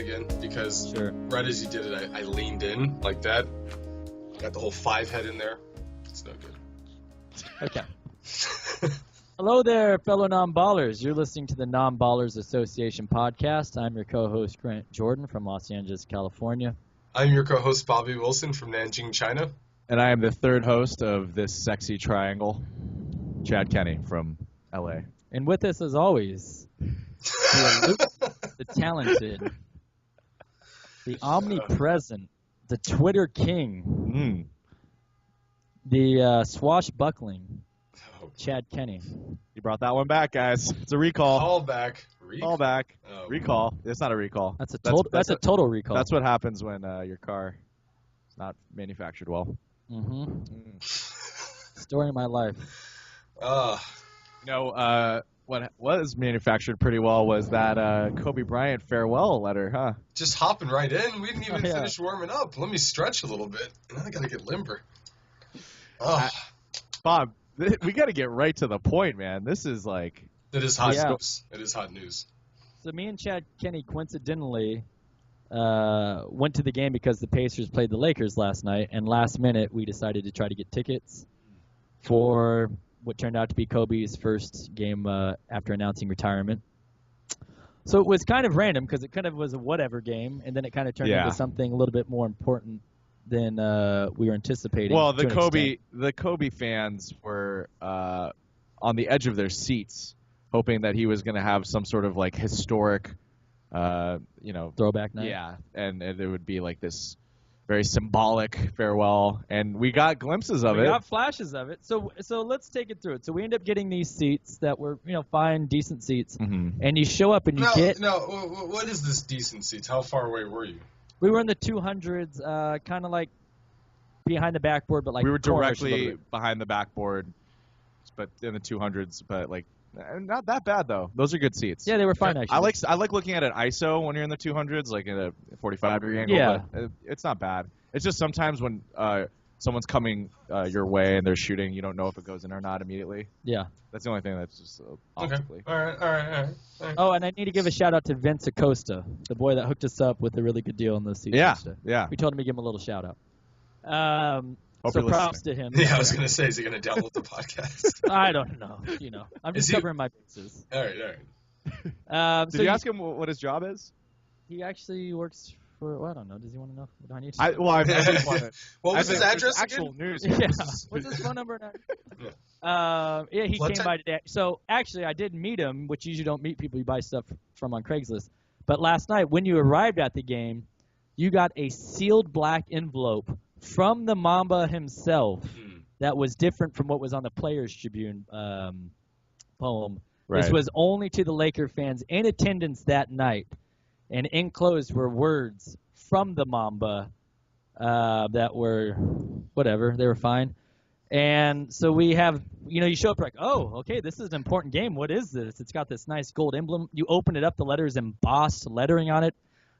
again because Sure. right as you did it, I leaned in like that. Got the whole 5 head in there. It's no good. Okay. Hello there, fellow non-ballers. You're listening to the Non-Ballers Association podcast. I'm your co-host, Grant Jordan from Los Angeles, California. I'm your co-host, Bobby Wilson from Nanjing, China. And I am the third host of this sexy triangle, Chad Kenny from LA. And with us, as always, the talented, the omnipresent, the Twitter king, the swashbuckling, Chad Kenny. You brought that one back, guys. It's a recall. Call back. Call back. Oh. Recall. It's not a recall. That's a total recall. That's what happens when your car is not manufactured well. Story of my life. What was manufactured pretty well was that Kobe Bryant farewell letter, huh? Just hopping right in. We didn't even finish warming up. Let me stretch a little bit. Now I got to get limber. Bob, we got to get right to the point, man. This is like... It is hot news. It is hot news. So me and Chad Kenny coincidentally went to the game because the Pacers played the Lakers last night, and last minute we decided to try to get tickets for what turned out to be Kobe's first game after announcing retirement. So it was kind of random because it kind of was a whatever game, and then it kind of turned into something a little bit more important than we were anticipating. Well, the Kobe fans were on the edge of their seats, hoping that he was going to have some sort of like historic, throwback night. Yeah, and there would be like this very symbolic farewell, and we got glimpses of it. We got flashes of it. So let's take it through it. So we end up getting these seats that were, fine, decent seats, and you show up and you get. No, what is this decent seats? How far away were you? We were in the 200s, kind of like behind the backboard, but like we were directly behind the backboard, but in the 200s, but like. Not that bad though. Those are good seats. Yeah, they were fine actually. I like looking at an ISO when you're in the 200s, like in a 45-degree angle. Yeah, but it's not bad. It's just sometimes when someone's coming your way and they're shooting, you don't know if it goes in or not immediately. Yeah, that's the only thing that's just optically. Okay. All right. Oh, and I need to give a shout out to Vince Acosta, the boy that hooked us up with a really good deal on those seats. Yeah. We told him to give him a litlittle shout out. So props to him. Yeah, I was going to say, is he going to download the podcast? I don't know. I'm just covering my bases. All right. Did you ask him what his job is? He actually works for, well, I don't know. Does he want to know? Do I need to? I just want to. What was his address actual again? news. Yeah. What's his phone number? He came by today. So actually, I did meet him, which you usually don't meet people you buy stuff from on Craigslist. But last night, when you arrived at the game, you got a sealed black envelope from the Mamba himself that was different from what was on the Players Tribune poem. Right. This was only to the Laker fans in attendance that night. And enclosed were words from the Mamba that were whatever. They were fine. And so we have, you show up like, oh, okay, this is an important game. What is this? It's got this nice gold emblem. You open it up, the letters embossed lettering on it.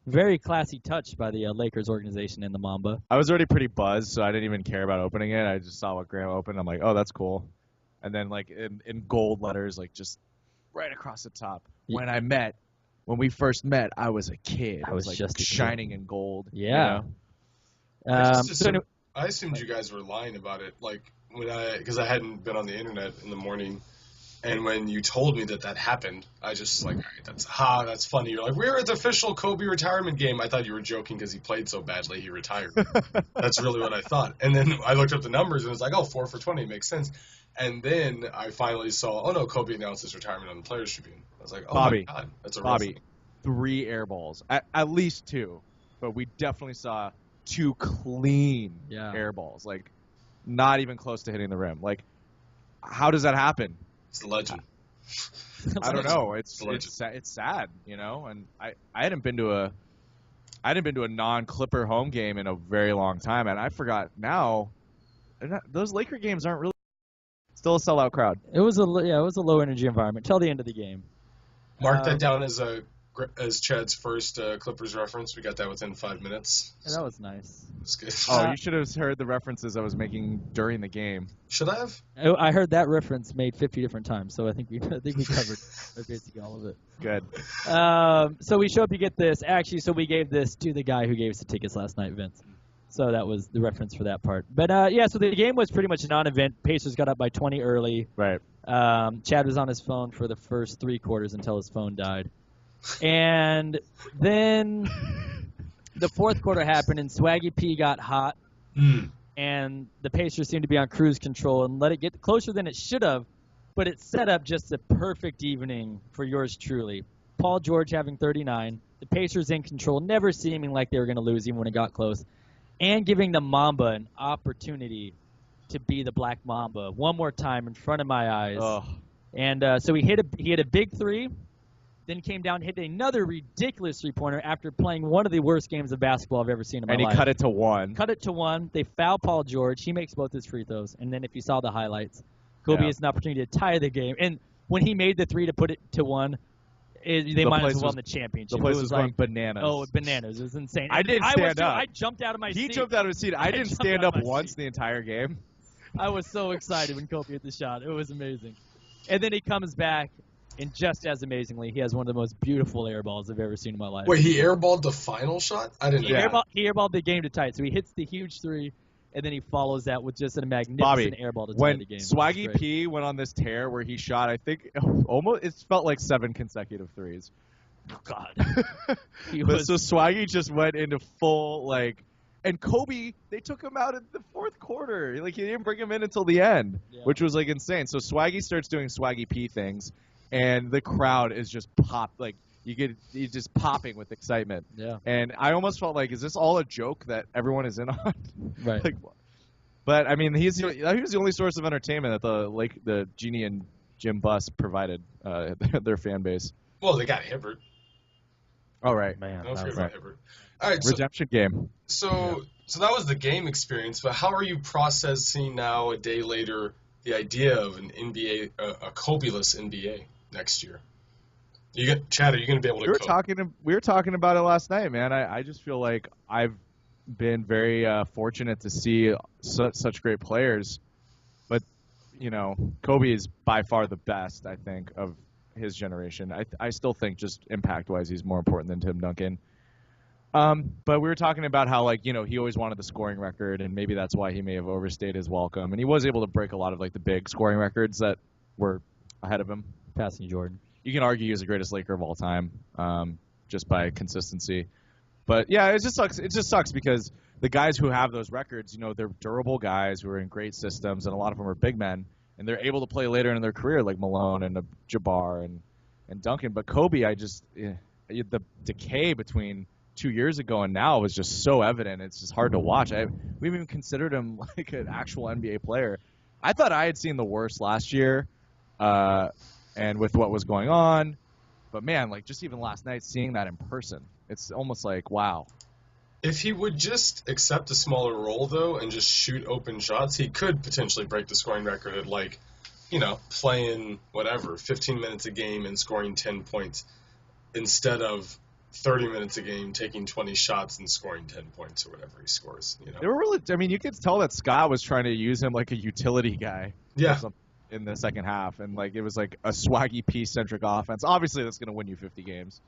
Very classy touch by the Lakers organization and the Mamba. I was already pretty buzzed, so I didn't even care about opening it. I just saw what Graham opened. I'm like, oh, that's cool. And then, like, in gold letters, like, just right across the top. Yeah. When we first met, I was a kid. I was like just shining in gold. Yeah. I assumed you guys were lying about it, like, because I hadn't been on the internet in the morning. And when you told me that happened, I just like, all right, that's funny. You're like, we were at the official Kobe retirement game. I thought you were joking because he played so badly he retired. That's really what I thought. And then I looked up the numbers and it was like, 4 for 20 makes sense. And then I finally saw, oh no, Kobe announced his retirement on the Players Tribune. I was like, oh Bobby, my God, that's a real thing. 3 air balls, at least 2, but we definitely saw 2 clean air balls, like not even close to hitting the rim. Like, how does that happen? It's a legend. I don't know. It's sad, And I hadn't been to a non-Clipper home game in a very long time, and I forgot now. Those Laker games aren't really still a sellout crowd. It was a low energy environment till the end of the game. Mark that down as a as Chad's first Clippers reference. We got that within 5 minutes. Yeah, that was nice. It was good. Oh, you should have heard the references I was making during the game. Should I have? I heard that reference made 50 different times, so I think we covered basically all of it. Good. So we show up, you get this. Actually, so we gave this to the guy who gave us the tickets last night, Vince. So that was the reference for that part. But, so the game was pretty much a non-event. Pacers got up by 20 early. Right. Chad was on his phone for the first 3 quarters until his phone died. And then the fourth quarter happened, and Swaggy P got hot. And the Pacers seemed to be on cruise control and let it get closer than it should have. But it set up just a perfect evening for yours truly. Paul George having 39, the Pacers in control, never seeming like they were going to lose even when it got close, and giving the Mamba an opportunity to be the Black Mamba one more time in front of my eyes. Oh. And so he hit a big 3, then came down and hit another ridiculous 3-pointer after playing one of the worst games of basketball I've ever seen in my life. And he cut it to 1. Cut it to 1. They foul Paul George. He makes both his free throws. And then if you saw the highlights, Kobe has an opportunity to tie the game. And when he made the 3 to put it to 1, they might as well won the championship. The place was going bananas. Oh, bananas. It was insane. I didn't stand up. I jumped out of my seat. He jumped out of his seat. I didn't stand up once the entire game. I was so excited when Kobe hit the shot. It was amazing. And then he comes back, and just as amazingly, he has one of the most beautiful air balls I've ever seen in my life. Wait, he airballed the final shot? I didn't know. He airballed the game to tie it. So he hits the huge 3, and then he follows that with just a magnificent airball to tie the game. When Swaggy P went on this tear where he shot, I think it felt like 7 consecutive threes. Oh, God. So Swaggy just went into full, and Kobe, they took him out in the fourth quarter. He didn't bring him in until the end, which was, insane. So Swaggy starts doing Swaggy P things, and the crowd is just you're just popping with excitement. Yeah. And I almost felt like, is this all a joke that everyone is in on? Right. But I mean, he was the only source of entertainment that the Genie and Jim Buss provided their fan base. Well, they got Hibbert. Oh, right. Man, don't forget about Hibbert. All right, redemption game. So that was the game experience. But how are you processing now, a day later, the idea of an NBA, a Kobe-less NBA next year? Chad, are you going to be able to? We were talking about it last night, man. I just feel like I've been very fortunate to see such great players, but Kobe is by far the best, I think, of his generation. I still think just impact-wise, he's more important than Tim Duncan. But we were talking about how he always wanted the scoring record, and maybe that's why he may have overstayed his welcome. And he was able to break a lot of the big scoring records that were ahead of him. Passing Jordan. You can argue he's the greatest Laker of all time, just by consistency. But yeah, it just sucks. It just sucks because the guys who have those records, they're durable guys who are in great systems, and a lot of them are big men, and they're able to play later in their career, like Malone and Jabbar and Duncan. But Kobe, the decay between 2 years ago and now was just so evident. It's just hard to watch. We even considered him like an actual NBA player. I thought I had seen the worst last year, and with what was going on. But man, just even last night, seeing that in person, it's almost like, wow. If he would just accept a smaller role, though, and just shoot open shots, he could potentially break the scoring record at, playing, 15 minutes a game and scoring 10 points instead of 30 minutes a game, taking 20 shots and scoring 10 points or whatever he scores. They were really, you could tell that Scott was trying to use him like a utility guy. Yeah. In the second half, and it was like a Swaggy P-centric offense. Obviously, that's going to win you 50 games.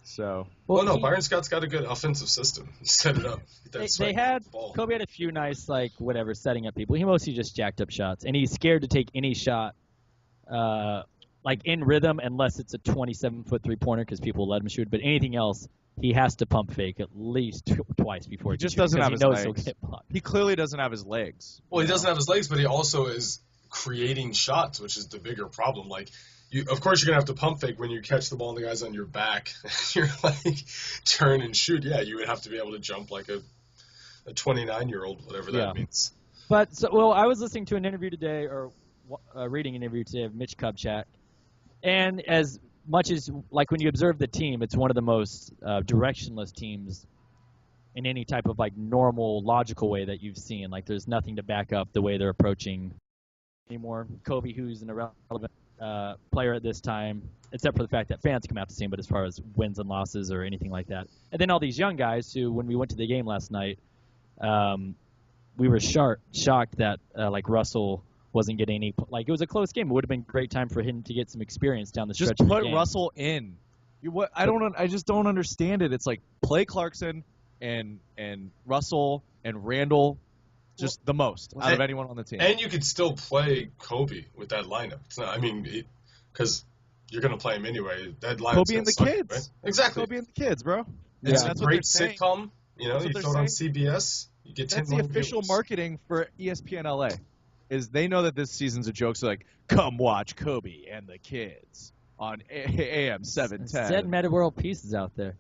So, Byron Scott's got a good offensive system. Set it up. Kobe had a few nice setting up people. He mostly just jacked up shots, and he's scared to take any shot in rhythm unless it's a 27-foot 3-pointer because people let him shoot. But anything else, he has to pump fake at least twice before he just doesn't have his legs. He clearly doesn't have his legs. Well, he doesn't have his legs, but he also is creating shots, which is the bigger problem. Of course, you're gonna have to pump fake when you catch the ball and the guy's on your back. You're turn and shoot. Yeah, you would have to be able to jump like a 29-year-old, whatever that means. But I was listening to an interview today, or reading an interview today of Mitch Kupchak, and as much as when you observe the team, it's one of the most directionless teams in any type of normal, logical way that you've seen. There's nothing to back up the way they're approaching anymore. Kobe, who's an irrelevant player at this time, except for the fact that fans come out to see him, but as far as wins and losses or anything like that. And then all these young guys who, when we went to the game last night, we were shocked that like Russell wasn't getting any. Like, it was a close game. It would have been a great time for him to get some experience down the stretch. Just of the put game. Russell in. I just don't understand it. It's like play Clarkson and Russell and Randall just the most out of anyone on the team. And you could still play Kobe with that lineup. It's not. I mean, because you're going to play him anyway. That lineup. Kobe and the kids. Right? Exactly. Kobe and the kids, bro. It's That's a great sitcom. You know, you throw it on CBS. You get 10 That's the official marketing for ESPN LA. Is they know that this season's a joke. So like, come watch Kobe and the kids on AM 710. Dead Meta World Pieces out there.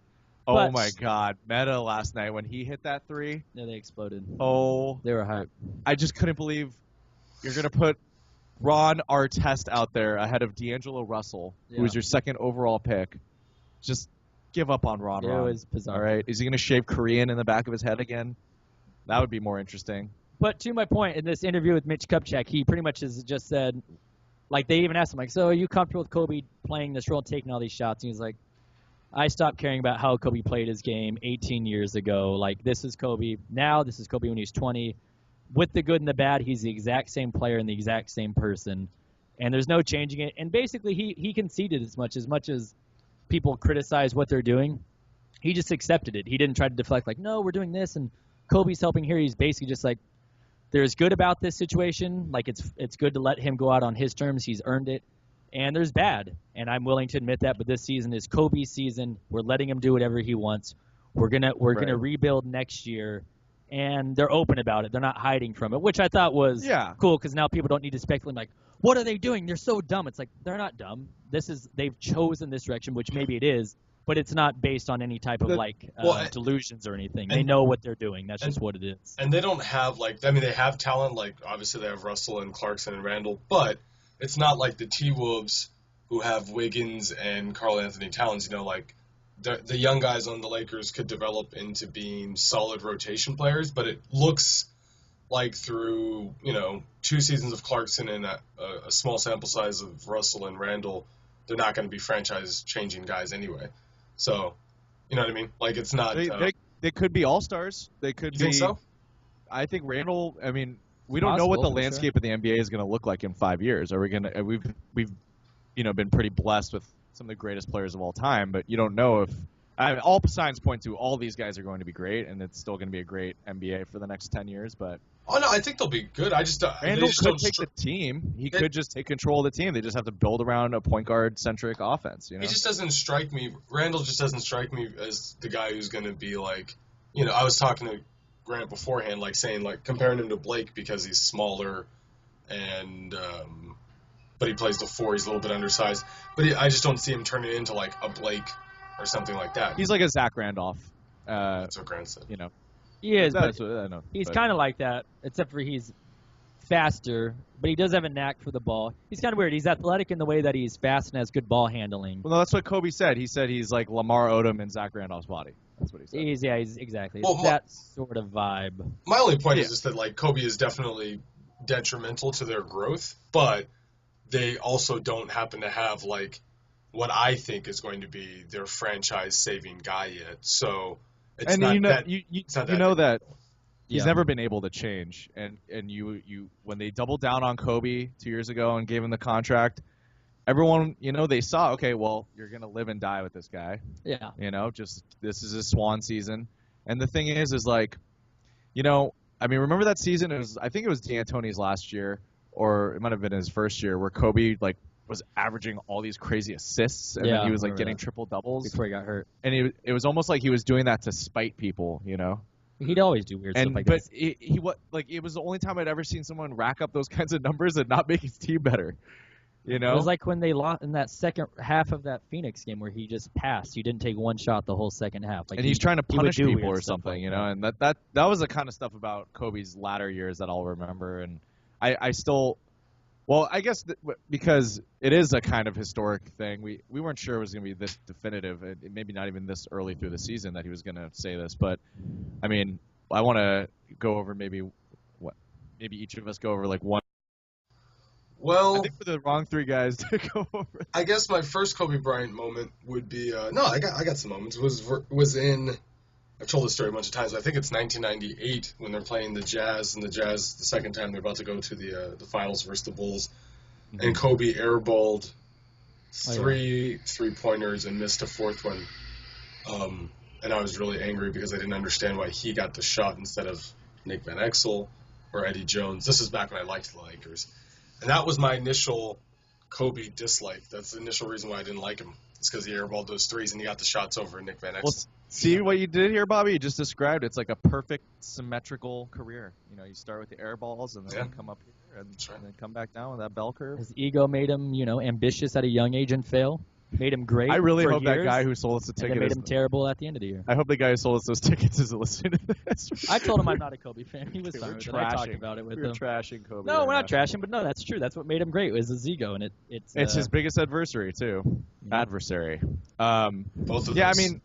Oh But- my God, Meta last night when he hit that three. Yeah, they exploded. Oh, They were hype. I just couldn't believe you're gonna put Ron Artest out there ahead of D'Angelo Russell, who was your second overall pick. Just give up on Ron. It was bizarre. All right, is he gonna shave Korean in the back of his head again? That would be more interesting. But to my point, in this interview with Mitch Kupchak, he pretty much has just said, like, they even asked him, like, so are you comfortable with Kobe playing this role and taking all these shots? And he's like, I stopped caring about how Kobe played his game 18 years ago. Like, this is Kobe now. This is Kobe when he's 20. With the good and the bad, he's the exact same player and the exact same person. And there's no changing it. And basically, he conceded as much as people criticize what they're doing. He just accepted it. He didn't try to deflect, like, no, we're doing this, and Kobe's helping here. He's basically just like, there's good about this situation. Like, it's good to let him go out on his terms. He's earned it. And there's bad, and I'm willing to admit that. But this season is Kobe's season. We're letting him do whatever he wants. We're gonna rebuild next year, and they're open about it. They're not hiding from it, which I thought was cool because now people don't need to speculate like, what are they doing? They're so dumb. It's like they're not dumb. They've chosen this direction, which maybe it is, but it's not based on any type of delusions or anything. They know what they're doing. That's just what it is. And they don't have they have talent. Like obviously they have Russell and Clarkson and Randall, but it's not like the T-Wolves who have Wiggins and Karl Anthony Towns. You know, like the young guys on the Lakers could develop into being solid rotation players, but it looks like through, 2 seasons of Clarkson and a small sample size of Russell and Randall, they're not going to be franchise-changing guys anyway. So, you know what I mean? Like, it's not... They could be all-stars. They could be... You think so? I think Randall... I mean, we don't know what the landscape of the NBA is going to look like in 5 years. Are we going to... We've been pretty blessed with some of the greatest players of all time, but you don't know if... all signs point to all these guys are going to be great, and it's still going to be a great NBA for the next 10 years, but... Oh, no, I think they'll be good. Randall could take the team. He could just take control of the team. They just have to build around a point guard-centric offense, you know? He just doesn't strike me... Randall just doesn't strike me as the guy who's going to be like... I was talking to Grant beforehand, like saying, like, comparing him to Blake because he's smaller and... but he plays the 4. He's a little bit undersized. But I just don't see him turning into, like, a Blake or something like that. He's like a Zach Randolph. That's what Grant said. He is, but I he's kind of like that, except for he's faster, but he does have a knack for the ball. He's kind of weird. He's athletic in the way that he's fast and has good ball handling. Well, no, that's what Kobe said. He said he's like Lamar Odom in Zach Randolph's body. That's what he said. He's exactly. Well, that sort of vibe. My only point is just that, like, Kobe is definitely detrimental to their growth, but they also don't happen to have, like, what I think is going to be their franchise-saving guy yet. So it's not that. That he's never been able to change. And you when they doubled down on Kobe 2 years ago and gave him the contract, everyone they saw, okay, well, you're gonna live and die with this guy. Yeah. Just this is his swan season. And the thing is like, remember that season? I think it was D'Antoni's last year, or it might have been his first year, where Kobe was averaging all these crazy assists, and then he was getting triple doubles before he got hurt. And it was almost like he was doing that to spite people, He'd always do weird stuff like that. But it was the only time I'd ever seen someone rack up those kinds of numbers and not make his team better. It was like when they lost in that second half of that Phoenix game where he just passed. He didn't take one shot the whole second half. Like, and he's trying to punish people or something, like And that was the kind of stuff about Kobe's latter years that I'll remember. And I still. Well, I guess because it is a kind of historic thing, we weren't sure it was going to be this definitive, maybe not even this early through the season that he was going to say this. But, I mean, I want to go over maybe each of us go over like one. Well, I think we're the wrong three guys to go over. I guess my first Kobe Bryant moment would be no, I got some moments. Was in I've told this story a bunch of times. I think it's 1998 when they're playing the Jazz, and the Jazz the second time they're about to go to the finals versus the Bulls, and Kobe airballed three pointers and missed a fourth one. And I was really angry because I didn't understand why he got the shot instead of Nick Van Exel or Eddie Jones. This is back when I liked the Lakers. And that was my initial Kobe dislike. That's the initial reason why I didn't like him. It's because he airballed those threes and he got the shots over Nick Van Exel. Well, see what you did here, Bobby? You just described it's like a perfect symmetrical career. You start with the air balls and then come up here and then come back down with that bell curve. His ego made him, ambitious at a young age and fail. Made him great. I really for hope years, that guy who sold us the ticket made him terrible at the end of the year. I hope the guy who sold us those tickets is listening to this. I told him I'm not a Kobe fan. He was fine with it. I talked about it with him. We're trashing Kobe. No, we're not trashing, but no, that's true. That's what made him great was his ego, and it's his biggest adversary too. Yeah. Adversary. Both of yeah, those. I mean,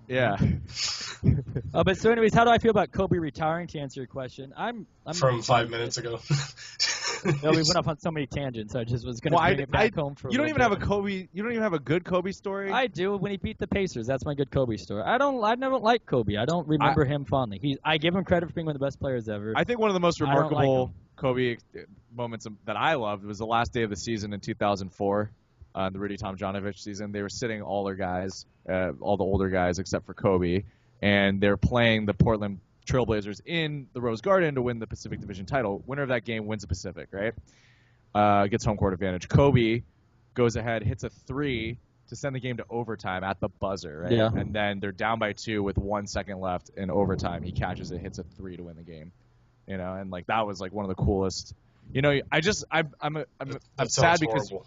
yeah. But so, anyways, how do I feel about Kobe retiring? To answer your question, I'm from 5 minutes ago. No, we went off on so many tangents. I just was going to bring it back home for. You don't even have a Kobe. You don't even have a good Kobe story. I do. When he beat the Pacers, that's my good Kobe story. I never liked Kobe. I don't remember him fondly. I give him credit for being one of the best players ever. I think one of the most remarkable Kobe moments that I loved was the last day of the season in 2004, the Rudy Tomjanovich season. They were sitting all their guys, all the older guys except for Kobe, and they're playing the Portland Trailblazers in the Rose Garden to win the Pacific Division title. Winner of that game wins the Pacific, right? Gets home court advantage. Kobe goes ahead, hits a three to send the game to overtime at the buzzer, right? Yeah. And then they're down by 2 with 1 second left in overtime. He catches it, hits a three to win the game. And like that was like one of the coolest. I'm sad because horrible.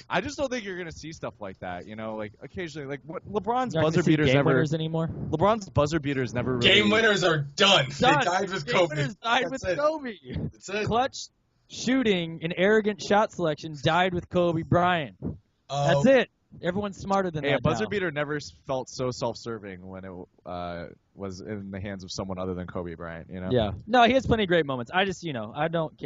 I just don't think you're gonna see stuff like that. Like occasionally, like what LeBron's You're buzzer see beaters game never. winners anymore. LeBron's buzzer beaters never really. Game winners are done. They died with Game Kobe. winners died That's with it. Kobe. That's it. Clutch shooting and arrogant shot selection died with Kobe Bryant. That's it. Everyone's smarter than that. A buzzer now. beater never felt so self-serving when it was in the hands of someone other than Kobe Bryant. Yeah. No, he has plenty of great moments. I just, I don't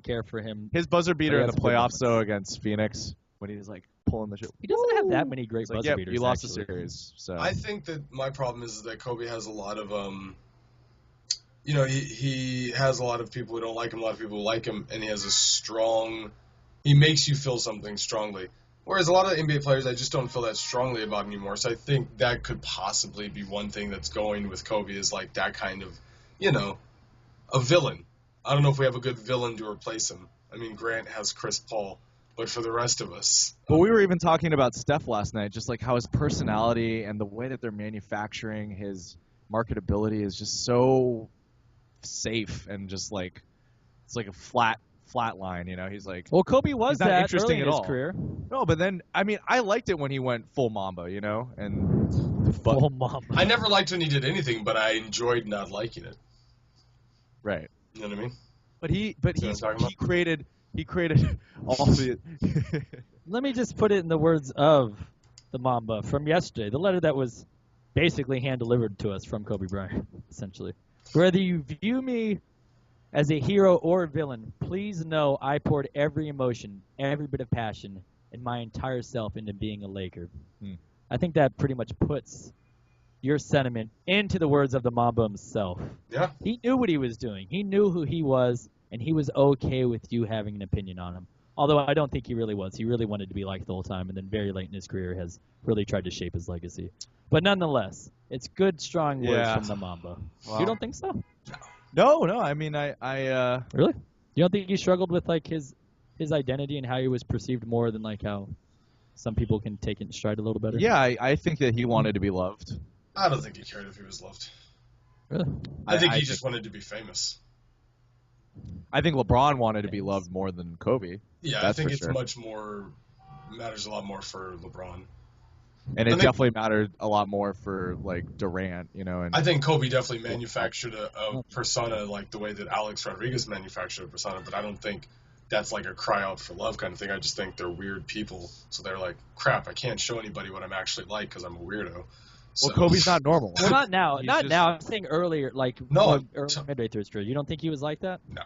care for him. His buzzer beater in the playoffs, though, against Phoenix, when he was like pulling the shit. He doesn't have that many great buzzer beaters. He lost actually. the series. So I think that my problem is that Kobe has a lot of he has a lot of people who don't like him, a lot of people who like him, and he makes you feel something strongly. Whereas a lot of NBA players, I just don't feel that strongly about anymore. So I think that could possibly be one thing that's going with Kobe is like that kind of, a villain. I don't know if we have a good villain to replace him. I mean, Grant has Chris Paul, but for the rest of us. But we were even talking about Steph last night, just like how his personality and the way that they're manufacturing his marketability is just so safe and just like it's like a flat line, He's like, well, Kobe was not that interesting early in at his all. Career. No, but then I mean, I liked it when he went full Mamba, and full Mamba. I never liked when he did anything, but I enjoyed not liking it. Right. You know what I mean? But he created all the. Let me just put it in the words of the Mamba from yesterday, the letter that was basically hand delivered to us from Kobe Bryant, essentially. Whether you view me as a hero or a villain, please know I poured every emotion, every bit of passion, and my entire self into being a Laker. I think that pretty much puts your sentiment into the words of the Mamba himself. Yeah. He knew what he was doing. He knew who he was, and he was okay with you having an opinion on him. Although I don't think he really was. He really wanted to be liked the whole time, and then very late in his career has really tried to shape his legacy. But nonetheless, it's good, strong words from the Mamba. Wow. You don't think so? No. I mean, I Really? You don't think he struggled with like his identity and how he was perceived more than like how some people can take it in stride a little better? Yeah, I think that he wanted to be loved. I don't think he cared if he was loved. Really? I think he just wanted to be famous. I think LeBron wanted to be loved more than Kobe. Yeah, That's I think for it's sure. matters a lot more for LeBron. And it definitely mattered a lot more for like Durant, And I think Kobe definitely manufactured a persona like the way that Alex Rodriguez manufactured a persona, but I don't think that's like a cry out for love kind of thing. I just think they're weird people, so they're like, crap, I can't show anybody what I'm actually like because I'm a weirdo. So. Well, Kobe's not normal. Well, not now. He's not just- now. I'm saying earlier, like No, early midway through his career. You don't think he was like that? No.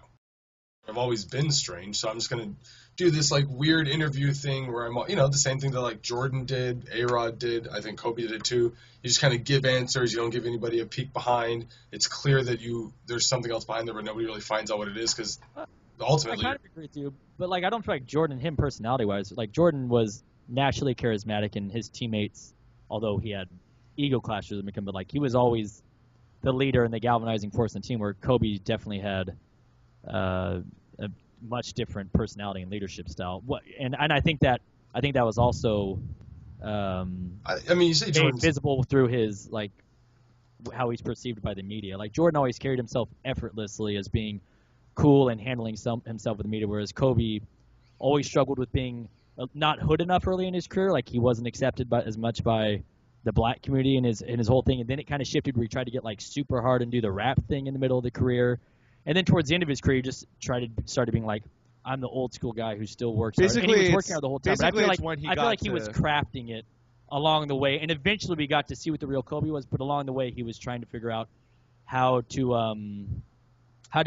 I've always been strange, so I'm just gonna do this like weird interview thing where I'm, the same thing that like Jordan did, A-Rod did, I think Kobe did it too. You just kind of give answers. You don't give anybody a peek behind. It's clear that there's something else behind there, but nobody really finds out what it is because ultimately. I kind of agree with you, but like I don't feel like Jordan, him personality-wise, like Jordan was naturally charismatic, and his teammates, although he had ego clashes with him, but like he was always the leader and the galvanizing force in the team. Where Kobe definitely had a much different personality and leadership style. And I think that was also you say Jordan's visible through his like how he's perceived by the media. Like Jordan always carried himself effortlessly as being cool and handling himself with the media, whereas Kobe always struggled with being not hood enough early in his career. Like he wasn't accepted as much by the black community in his whole thing, and then it kind of shifted where he tried to get like super hard and do the rap thing in the middle of the career, and then towards the end of his career, he just started being like, I'm the old school guy who still works hard. And he was working hard the whole time. But I feel like he was crafting it along the way, and eventually we got to see what the real Kobe was. But along the way, he was trying to figure out how to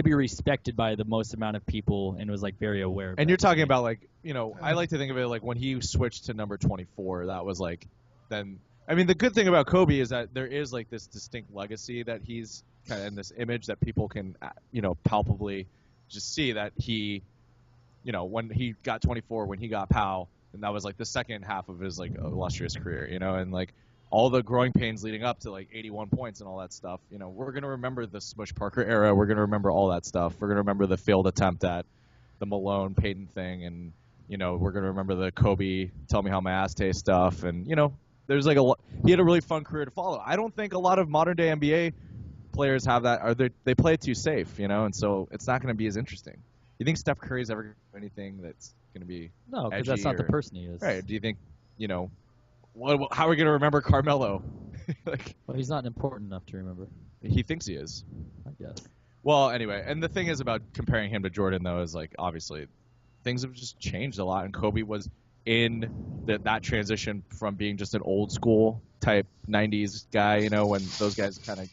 be respected by the most amount of people, and was like very aware. And you're talking about like, I like to think of it like when he switched to number 24. That was like, then. I mean, the good thing about Kobe is that there is like this distinct legacy that he's kind of in this image that people can, palpably just see that he, when he got 24, when he got Powell, and that was like the second half of his like illustrious career, and like all the growing pains leading up to like 81 points and all that stuff. We're gonna remember the Smush Parker era. We're gonna remember all that stuff. We're gonna remember the failed attempt at the Malone Payton thing, and we're gonna remember the Kobe tell me how my ass tastes stuff, and there's like he had a really fun career to follow. I don't think a lot of modern day NBA players have that, or they play it too safe, and so it's not going to be as interesting. You think Steph Curry's ever going to do anything that's going to be no, because that's not the person he is. Right? Do you think how are we going to remember Carmelo? Well, he's not important enough to remember. He thinks he is, I guess. Well, anyway, and the thing is about comparing him to Jordan though is like obviously things have just changed a lot, and Kobe was in that transition from being just an old school type 90s guy, when those guys kind of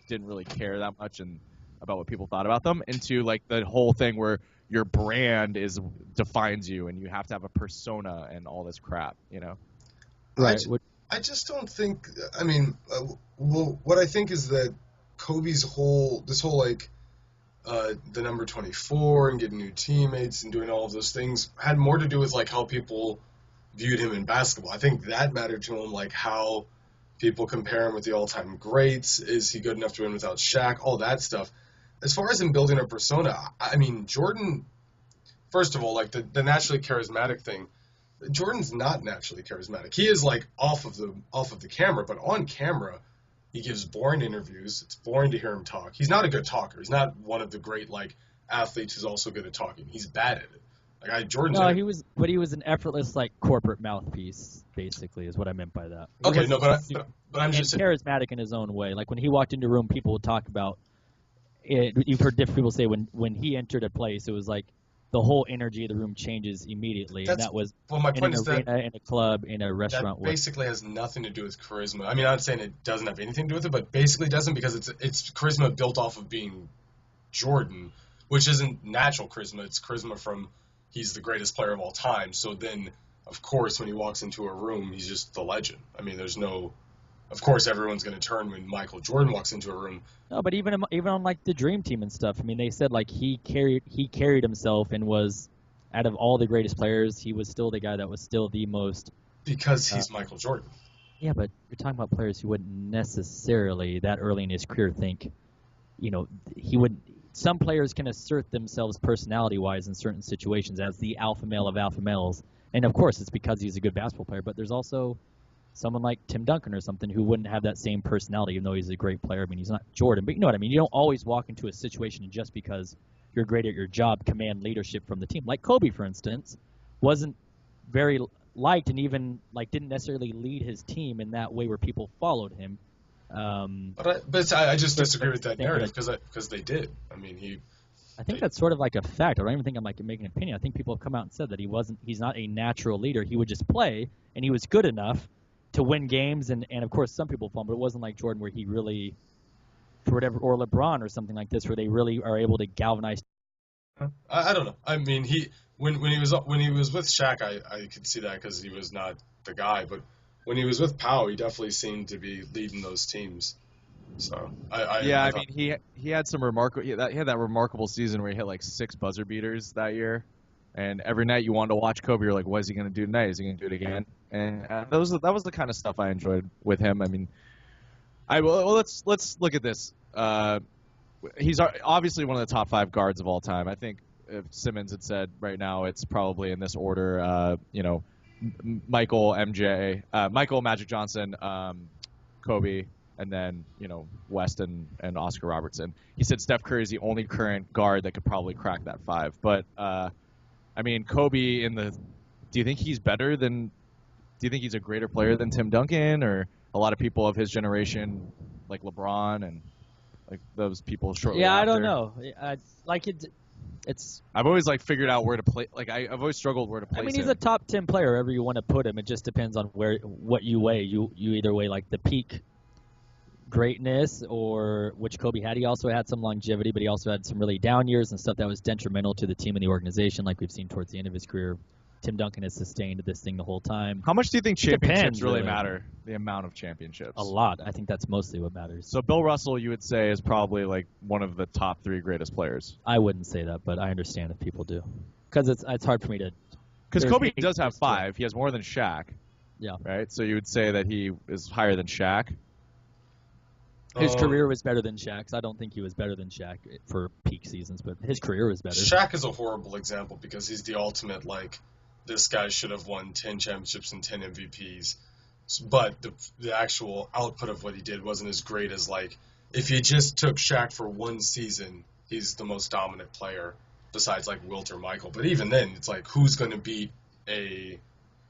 didn't really care that much and about what people thought about them, into like the whole thing where your brand defines you and you have to have a persona and all this crap, Right. I just don't think. I mean, what I think is that Kobe's whole like the number 24 and getting new teammates and doing all of those things had more to do with like how people viewed him in basketball. I think that mattered to him, like how people compare him with the all-time greats. Is he good enough to win without Shaq? All that stuff. As far as him building a persona, I mean, Jordan, first of all, like the naturally charismatic thing, Jordan's not naturally charismatic. He is like off of the camera, but on camera, he gives boring interviews. It's boring to hear him talk. He's not a good talker. He's not one of the great like athletes who's also good at talking. He's bad at it. Like Jordan's. No, he was an effortless like corporate mouthpiece, basically, is what I meant by that. Okay, no, but I'm just charismatic in his own way. Like when he walked into a room, people would talk about it. You've heard different people say when he entered a place, it was like the whole energy of the room changes immediately, and that was my point is in a club, in a restaurant. That basically has nothing to do with charisma. I mean, I'm not saying it doesn't have anything to do with it, but basically doesn't, because it's charisma built off of being Jordan, which isn't natural charisma. It's charisma from he's the greatest player of all time. So then, of course, when he walks into a room, he's just the legend. I mean, there's no. Of course, everyone's going to turn when Michael Jordan walks into a room. No, but even on like the Dream Team and stuff. I mean, they said like he carried himself and was, out of all the greatest players, he was still the guy that was still the most. Because he's Michael Jordan. Yeah, but you're talking about players who wouldn't necessarily that early in his career think, he wouldn't. Some players can assert themselves personality-wise in certain situations as the alpha male of alpha males, and of course it's because he's a good basketball player. But there's also someone like Tim Duncan or something who wouldn't have that same personality, even though he's a great player. I mean, he's not Jordan, but you know what I mean. You don't always walk into a situation just because you're great at your job, command leadership from the team. Like Kobe, for instance, wasn't very liked and even like didn't necessarily lead his team in that way where people followed him. But I just disagree with that narrative because they did. I mean, I think that's sort of like a fact. I don't even think I'm like making an opinion. I think people have come out and said that he's not a natural leader. He would just play, and he was good enough to win games, and of course some people fall, but it wasn't like Jordan where he really, for whatever, or LeBron or something like this, where they really are able to galvanize I don't know. I mean, when he was with Shaq, I could see that because he was not the guy. But when he was with Powell, he definitely seemed to be leading those teams. So Yeah, I I thought, mean he had some remarkable he had that remarkable season where he hit like 6 buzzer beaters that year, and every night you wanted to watch Kobe. You're like, what is he gonna do tonight? Is he gonna do it again? And that was the kind of stuff I enjoyed with him. I mean, let's look at this. He's obviously one of the top 5 guards of all time. I think if Simmons had said right now, it's probably in this order. Michael, MJ, Michael, Magic Johnson, Kobe, and then West and Oscar Robertson. He said Steph Curry is the only current guard that could probably crack that 5. But I mean, Kobe do you think he's better than? Do you think he's a greater player than Tim Duncan or a lot of people of his generation, like LeBron and like those people shortly after? I don't know. It's. I've always figured out where to play. I've always struggled where to place him. I mean, he's a top 10 player wherever you want to put him. It just depends on what you weigh. You either weigh like the peak greatness or which Kobe had. He also had some longevity, but he also had some really down years and stuff that was detrimental to the team and the organization, like we've seen towards the end of his career. Tim Duncan has sustained this thing the whole time. How much do you think championships Depends, really matter? The amount of championships. A lot. I think that's mostly what matters. So Bill Russell, you would say, is probably like one of the top 3 greatest players. I wouldn't say that, but I understand if people do, because it's hard for me to. Because Kobe does have 5. He has more than Shaq. Yeah. Right. So you would say that he is higher than Shaq. His career was better than Shaq's. I don't think he was better than Shaq for peak seasons, but his career was better. Shaq is a horrible example because he's the ultimate this guy should have won 10 championships and 10 MVPs. But the actual output of what he did wasn't as great as, if you just took Shaq for one season, he's the most dominant player besides, Wilt or Michael. But even then, it's who's going to beat a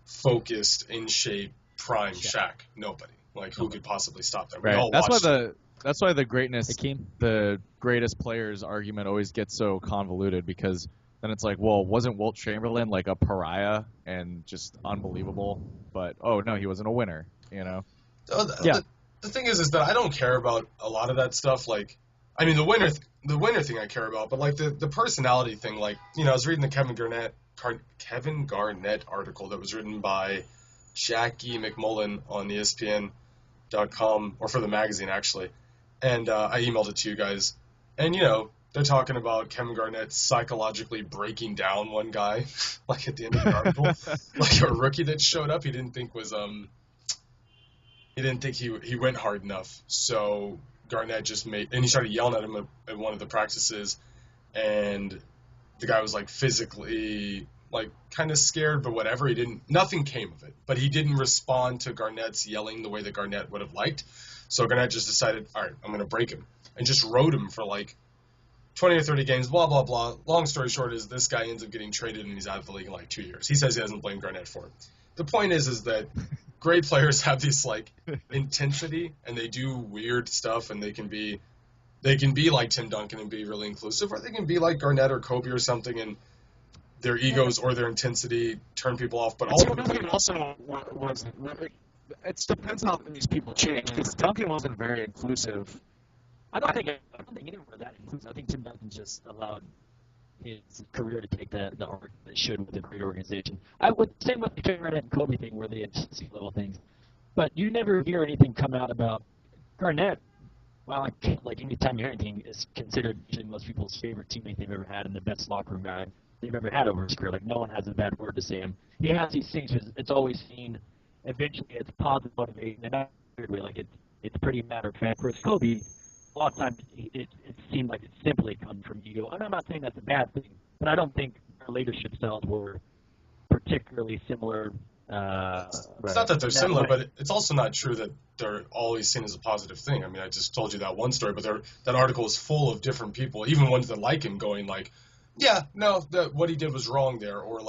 focused, in-shape, prime Shaq? Nobody. Who could possibly stop that? Right. That's why the greatness, the greatest players argument always gets so convoluted because then it's wasn't Wilt Chamberlain a pariah and just unbelievable? But no, he wasn't a winner. The thing is that I don't care about a lot of that stuff. The winner thing I care about, but the personality thing. I was reading the Kevin Garnett article that was written by Jackie McMullen on ESPN.com, or for the magazine actually, and I emailed it to you guys, and they're talking about Kevin Garnett psychologically breaking down one guy, at the end of the article, a rookie that showed up he didn't think he went hard enough, so Garnett and he started yelling at him at one of the practices, and the guy was physically kind of scared, but whatever. Nothing came of it, but he didn't respond to Garnett's yelling the way that Garnett would have liked. So Garnett just decided, all right, I'm going to break him, and just rode him for 20 or 30 games, blah, blah, blah. Long story short is this guy ends up getting traded and he's out of the league in 2 years. He says he doesn't blame Garnett for it. The point is that great players have this intensity and they do weird stuff, and they can be like Tim Duncan and be really inclusive, or they can be like Garnett or Kobe or something, and their egos or their intensity turn people off. But ultimately, it depends how these people change. Because Duncan wasn't very inclusive. I don't think anyone was that inclusive. I think Tim Duncan just allowed his career to take the arc that should with a great organization. I would say with the Garnett and Kobe thing, where they had little things, but you never hear anything come out about Garnett. Well, anytime you hear anything, is considered usually most people's favorite teammate they've ever had and the best locker room guy they've ever had over his career. No one has a bad word to say him. He has these things. It's always seen. Eventually, it's positive motivation, and not in a weird way. It's pretty matter of fact. Whereas Kobe, a lot of times it seemed like it simply comes from ego. And I'm not saying that's a bad thing, but I don't think their leadership styles were particularly similar. It's not that they're similar, but it's also not true that they're always seen as a positive thing. I mean, I just told you that one story, but that article is full of different people, even ones that like him, going yeah, no, what he did was wrong there, or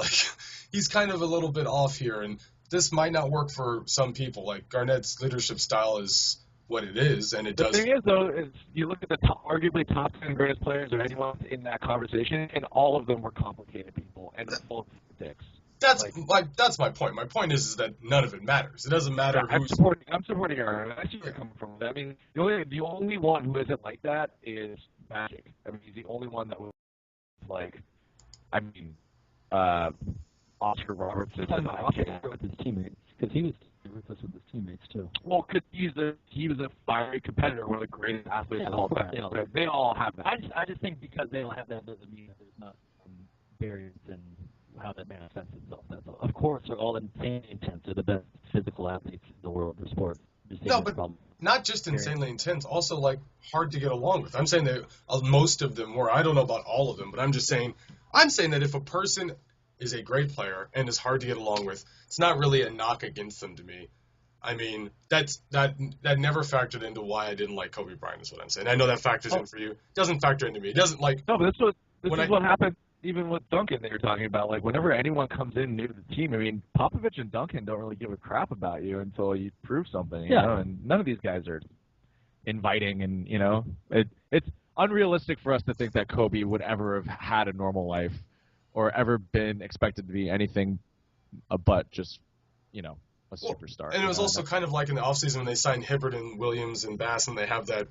he's kind of a little bit off here, and this might not work for some people. Garnett's leadership style is what it is, and it does. The thing is, though, is you look at the arguably top 10 greatest players or anyone in that conversation, and all of them were complicated people and full of dicks. That's my point. My point is that none of it matters. It doesn't matter who's. I'm supporting your argument. I see where you're coming from. I mean, the only one who isn't like that is Magic. I mean, he's the only one that was like, I mean, Oscar Robertson. With his teammates, because he was ruthless with his teammates too. Well, because he was a fiery competitor, one of the greatest athletes of all time. They all have that. I just think because they don't have that doesn't mean that there's not barriers in how that manifests itself. That's all. Of course, they're all insanely intense. They're the best physical athletes in the world for sports. No, but not just insanely intense, also like hard to get along with. I'm saying that most of them were. I don't know about all of them, but I'm saying that if a person is a great player and is hard to get along with, it's not really a knock against them to me. I mean, that never factored into why I didn't like Kobe Bryant is what I'm saying. I know that factors in for you. It doesn't factor into me. It doesn't like. No, but this is what happened even with Duncan that you're talking about. Like, whenever anyone comes in new to the team, I mean, Popovich and Duncan don't really give a crap about you until you prove something, you know? And none of these guys are inviting, and, you know, it's unrealistic for us to think that Kobe would ever have had a normal life or ever been expected to be anything but just, you know, a superstar. And it was also kind of like in the offseason when they signed Hibbert and Williams and Bass, and they have that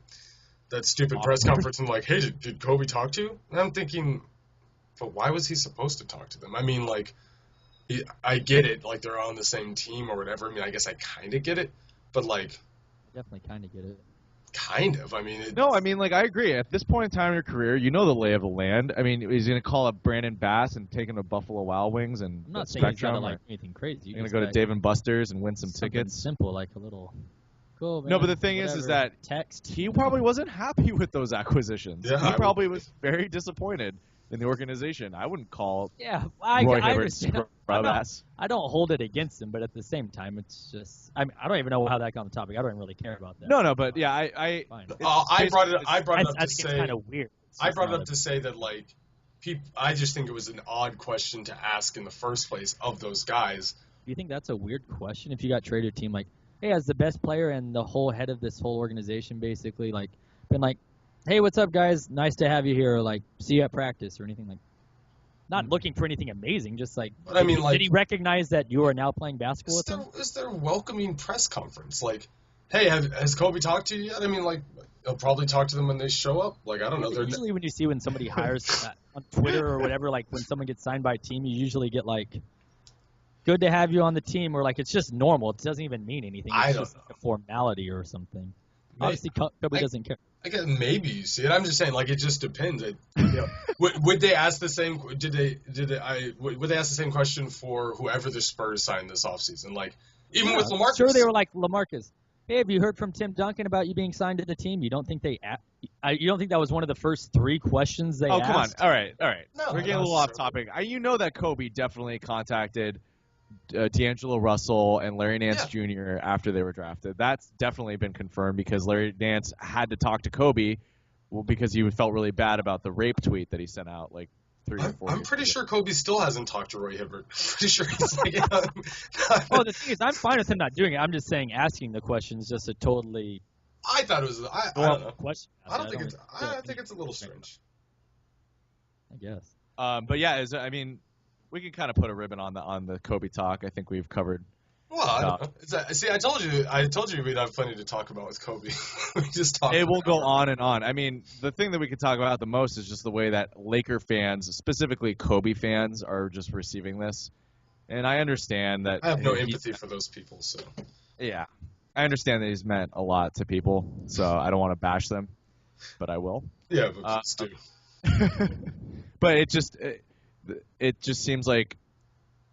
stupid press conference and like, hey, did Kobe talk to you? And I'm thinking, but why was he supposed to talk to them? I mean, like, I get it, like they're on the same team or whatever. I mean, I guess I kind of get it, but like, definitely kind of get it. Kind of. I mean, no, I mean, like, I agree. At this point in time in your career, you know the lay of the land. I mean, he's going to call up Brandon Bass and take him to Buffalo Wild Wings and I'm not saying he's got to like anything crazy. You're going to go to Dave and Buster's and win some tickets. Simple, like a little. Cool, man, no, but the thing is that he probably wasn't happy with those acquisitions. Yeah, he probably was very disappointed in the organization. I wouldn't call I Roy Hibbert understand. I don't hold it against him, but at the same time, it's just I don't even know how that got on the topic. I don't really care about that. No, but yeah, I brought it up to say it's kind of weird. I brought it up to say that like I just think it was an odd question to ask in the first place of those guys. Do you think that's a weird question if you got traded a team like, hey, as the best player and the whole head of this whole organization, basically, like, been like, hey, what's up, guys? Nice to have you here. Or, like, see you at practice or anything like. Not looking for anything amazing, just like. But I mean, like, did he recognize that you are now playing basketball with him? Is there a welcoming press conference? Like, hey, has Kobe talked to you yet? I mean, like, he'll probably talk to them when they show up. Like, I don't know. Usually, when you see when somebody hires on Twitter or whatever, like when someone gets signed by a team, you usually get like, good to have you on the team, or like it's just normal. It doesn't even mean anything. It's just like a formality or something. Obviously, Kobe doesn't care. I guess maybe you see it. I'm just saying, like, it just depends. Would they ask the same? Would they ask the same question for whoever the Spurs signed this offseason? Like, even with LaMarcus. Sure, they were like, LaMarcus, hey, have you heard from Tim Duncan about you being signed to the team? You don't think you don't think that was one of the first three questions they asked? Oh, come on. All right. No, we're getting a little off topic. You know that Kobe definitely contacted D'Angelo Russell and Larry Nance Jr. after they were drafted. That's definitely been confirmed because Larry Nance had to talk to Kobe because he felt really bad about the rape tweet that he sent out like 3 or 4 years I'm pretty sure Kobe still hasn't talked to Roy Hibbert. Pretty sure he's like, well, the thing is, I'm fine with him not doing it. I'm just saying asking the questions just a totally. I thought it was. I don't know. Question. I think it's a little strange. I guess. But yeah, I mean, we can kind of put a ribbon on the Kobe talk. I think we've covered. Well, I don't know. See, I told you we'd have plenty to talk about with Kobe. We just talked. It will go on and on. I mean, the thing that we could talk about the most is just the way that Laker fans, specifically Kobe fans, are just receiving this. And I understand that. I have no empathy for those people, so. Yeah. I understand that he's meant a lot to people, so I don't want to bash them, but I will. Yeah, but please do. But it just seems like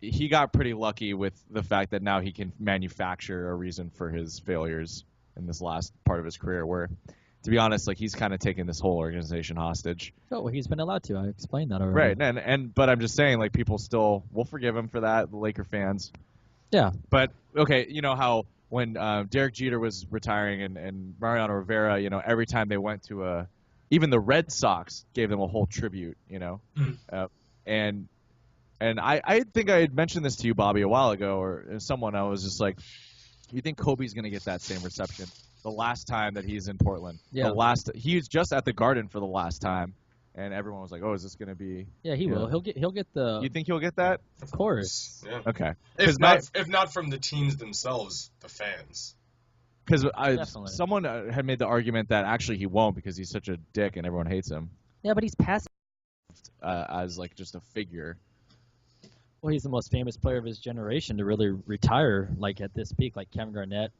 he got pretty lucky with the fact that now he can manufacture a reason for his failures in this last part of his career where, to be honest, like he's kind of taken this whole organization hostage. Oh, well, he's been allowed to. I explained that already. Right, but I'm just saying, like, people still will forgive him for that, the Laker fans. Yeah. But, okay, you know how when Derek Jeter was retiring and Mariano Rivera, you know, every time they went to even the Red Sox gave them a whole tribute, you know. And I think I had mentioned this to you, Bobby, a while ago, or someone. I was just like, you think Kobe's going to get that same reception the last time that he's in Portland? Yeah. He was just at the Garden for the last time, and everyone was like, oh, is this going to be? Yeah, he will. He'll get the. You think he'll get that? Of course. Yeah. Okay. If not from the teams themselves, the fans. Because someone had made the argument that actually he won't because he's such a dick and everyone hates him. Yeah, but he's passive. as like just a figure. Well, he's the most famous player of his generation to really retire like at this peak. Like Kevin Garnett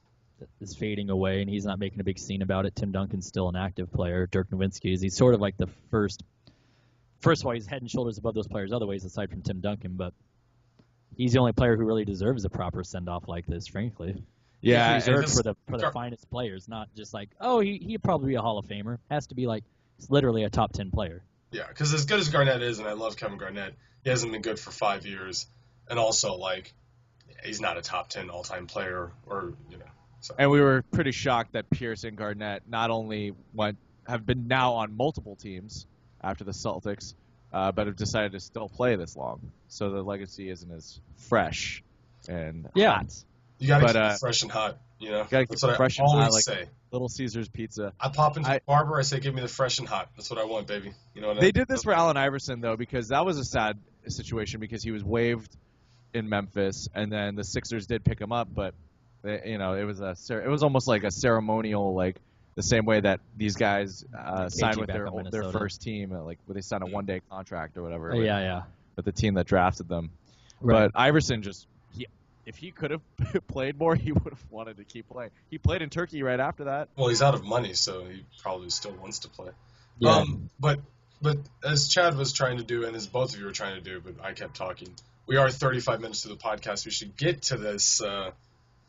is fading away, and he's not making a big scene about it. Tim Duncan's still an active player. Dirk Nowitzki is. He's sort of like the first. First of all, he's head and shoulders above those players other ways aside from Tim Duncan, but he's the only player who really deserves a proper send-off like this, frankly. Yeah, it's reserved for the finest players, not just like, oh, he'd probably be a Hall of Famer. Has to be like, it's literally a top 10 player. Yeah, because as good as Garnett is, and I love Kevin Garnett, he hasn't been good for 5 years, and also like, he's not a top 10 all-time player, or So. And we were pretty shocked that Pierce and Garnett not only have been now on multiple teams after the Celtics, but have decided to still play this long. So the legacy isn't as fresh and hot. You got to keep it fresh and hot, That's what I always say. Little Caesars pizza. I pop into the barber, I say, give me the fresh and hot. That's what I want, baby. You know what I mean? They did this for Allen Iverson, though, because that was a sad situation because he was waived in Memphis, and then the Sixers did pick him up, but it was almost like a ceremonial, like the same way that these guys signed with their first team, like where they signed a one-day contract or whatever. With the team that drafted them. Right. But Iverson if he could have played more, he would have wanted to keep playing. He played in Turkey right after that. Well, he's out of money, so he probably still wants to play. Yeah. But as Chad was trying to do, and as both of you were trying to do, but I kept talking, we are 35 minutes to the podcast. We should get to this, the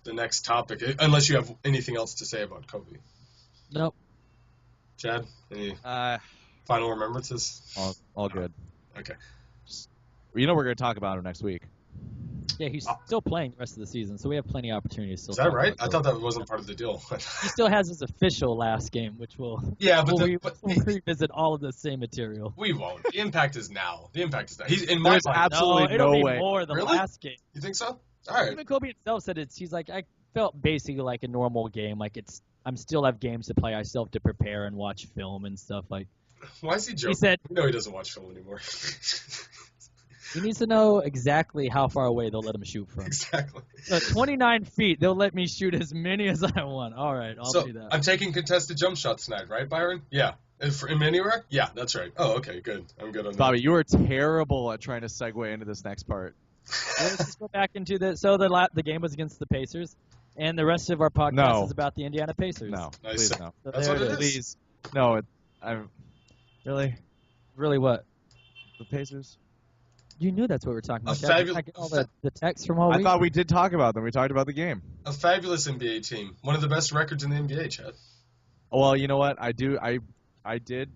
next topic, unless you have anything else to say about Kobe. Nope. Chad, any final remembrances? All good. Okay. We're going to talk about him next week. Yeah, he's still playing the rest of the season, so we have plenty of opportunities. Is that right? I thought that wasn't part of the deal. He still has his official last game, which we'll revisit all of the same material. We won't. The impact is now. He's in my mind. Absolutely no way. More the really? Last game. You think so? All right. Even Kobe himself said he's like, I felt basically like a normal game. Like I'm still have games to play. I still have to prepare and watch film and stuff. Like, why is he joking? He said, no, he doesn't watch film anymore. He needs to know exactly how far away they'll let him shoot from. Exactly. So 29 feet, they'll let me shoot as many as I want. All right, I'll do that. I'm taking contested jump shots tonight, right, Byron? Yeah. From anywhere? Yeah, that's right. Oh, okay, good. I'm good on that. Bobby, you were terrible at trying to segue into this next part. Let's just go back into the. So the game was against the Pacers, and the rest of our podcast is about the Indiana Pacers. No, nice. Please no. So that's what it is. Please. No, I'm really. Really what? The Pacers. You knew that's what we were talking about. I get all the texts from all week. I thought we did talk about them. We talked about the game. A fabulous NBA team. One of the best records in the NBA, Chad. Well, you know what? I did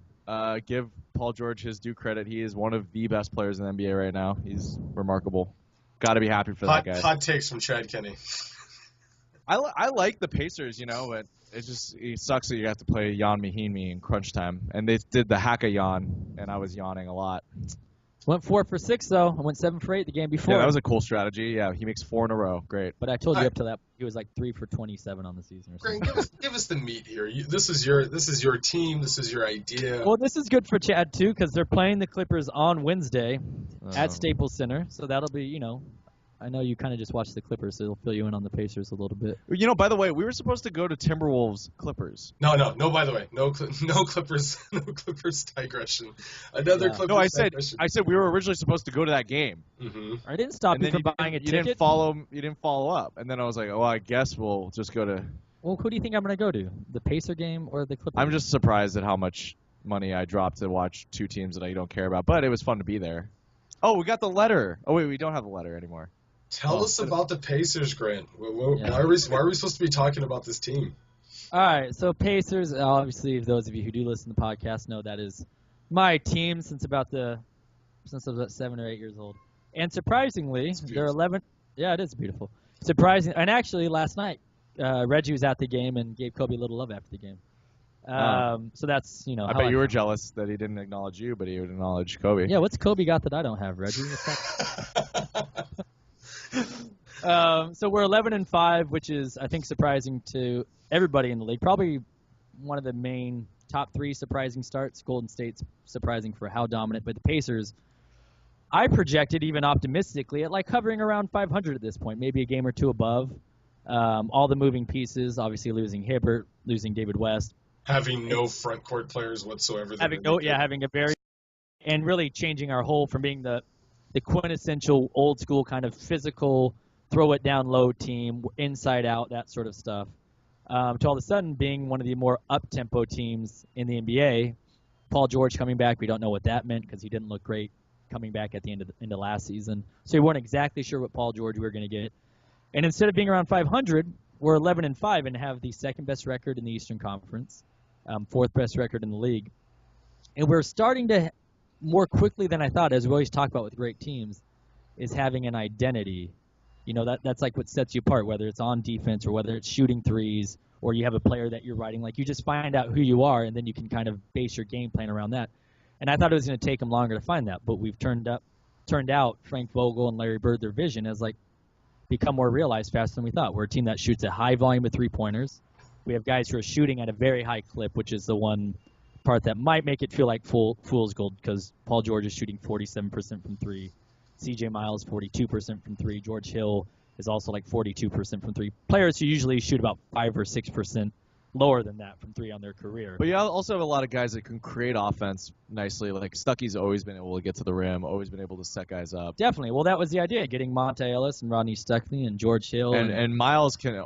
give Paul George his due credit. He is one of the best players in the NBA right now. He's remarkable. Got to be happy for that guy. Hot takes from Chad Kenny. I like the Pacers, but it sucks that you have to play Jan Mahinmi in crunch time. And they did the hack-a-yawn, and I was yawning a lot. Went 4 for 6 though. I went 7 for 8 the game before. Yeah, that was a cool strategy. Yeah, he makes 4 in a row. Great. But I told you up to that he was like 3 for 27 on the season or something. Great. Give us the meat here. This is your team. This is your idea. Well, this is good for Chad too because they're playing the Clippers on Wednesday at Staples Center. So that'll be I know you kind of just watched the Clippers, so it'll fill you in on the Pacers a little bit. By the way, we were supposed to go to Timberwolves Clippers. No. By the way, no Clippers, no Clippers digression. Another Clippers. No, digression. I said we were originally supposed to go to that game. Mm-hmm. I didn't stop you from buying a ticket. You didn't follow up, and then I was like, I guess we'll just go to. Well, who do you think I'm going to go to? The Pacer game or the Clippers? I'm just surprised at how much money I dropped to watch 2 teams that I don't care about, but it was fun to be there. Oh, we got the letter. Oh wait, we don't have the letter anymore. Tell us about the Pacers, Grant. Why are we supposed to be talking about this team? All right, so Pacers, obviously, those of you who do listen to the podcast know that is my team since I was about 7 or 8 years old. And surprisingly, they're 11. Yeah, it is beautiful. Surprising, and actually, last night, Reggie was at the game and gave Kobe a little love after the game. So that's, I bet you were jealous that he didn't acknowledge you, but he would acknowledge Kobe. Yeah, what's Kobe got that I don't have, Reggie? So we're 11-5, which is, I think, surprising to everybody in the league. Probably one of the main top 3 surprising starts. Golden State's surprising for how dominant, but the Pacers, I projected even optimistically at like hovering around 500 at this point, maybe a game or 2 above. All the moving pieces, obviously losing Hibbert, losing David West, having no front court players whatsoever. Having a very and really changing our whole from being the quintessential old school kind of physical, throw it down low team, inside out, that sort of stuff, to all of a sudden being one of the more up-tempo teams in the NBA. Paul George coming back, we don't know what that meant because he didn't look great coming back at the end of last season. So we weren't exactly sure what Paul George we were going to get. And instead of being around 500, we're 11-5 and have the second best record in the Eastern Conference, fourth best record in the league. And we're starting to, more quickly than I thought, as we always talk about with great teams, is having an identity. You know, that's like what sets you apart, whether it's on defense or whether it's shooting threes or you have a player that you're riding. Like, you just find out who you are, and then you can kind of base your game plan around that. And I thought it was going to take them longer to find that, but we've turned out Frank Vogel and Larry Bird, their vision has like become more realized faster than we thought. We're a team that shoots a high volume of three-pointers. We have guys who are shooting at a very high clip, which is the one part that might make it feel like fool's gold, because Paul George is shooting 47% from three. C.J. Miles, 42% from three. George Hill is also like 42% from three. Players who usually shoot about 5 or 6% lower than that from three on their career. But you also have a lot of guys that can create offense nicely. Like Stuckey's always been able to get to the rim, always been able to set guys up. Definitely. Well, that was the idea, getting Monte Ellis and Rodney Stuckey and George Hill. And Miles can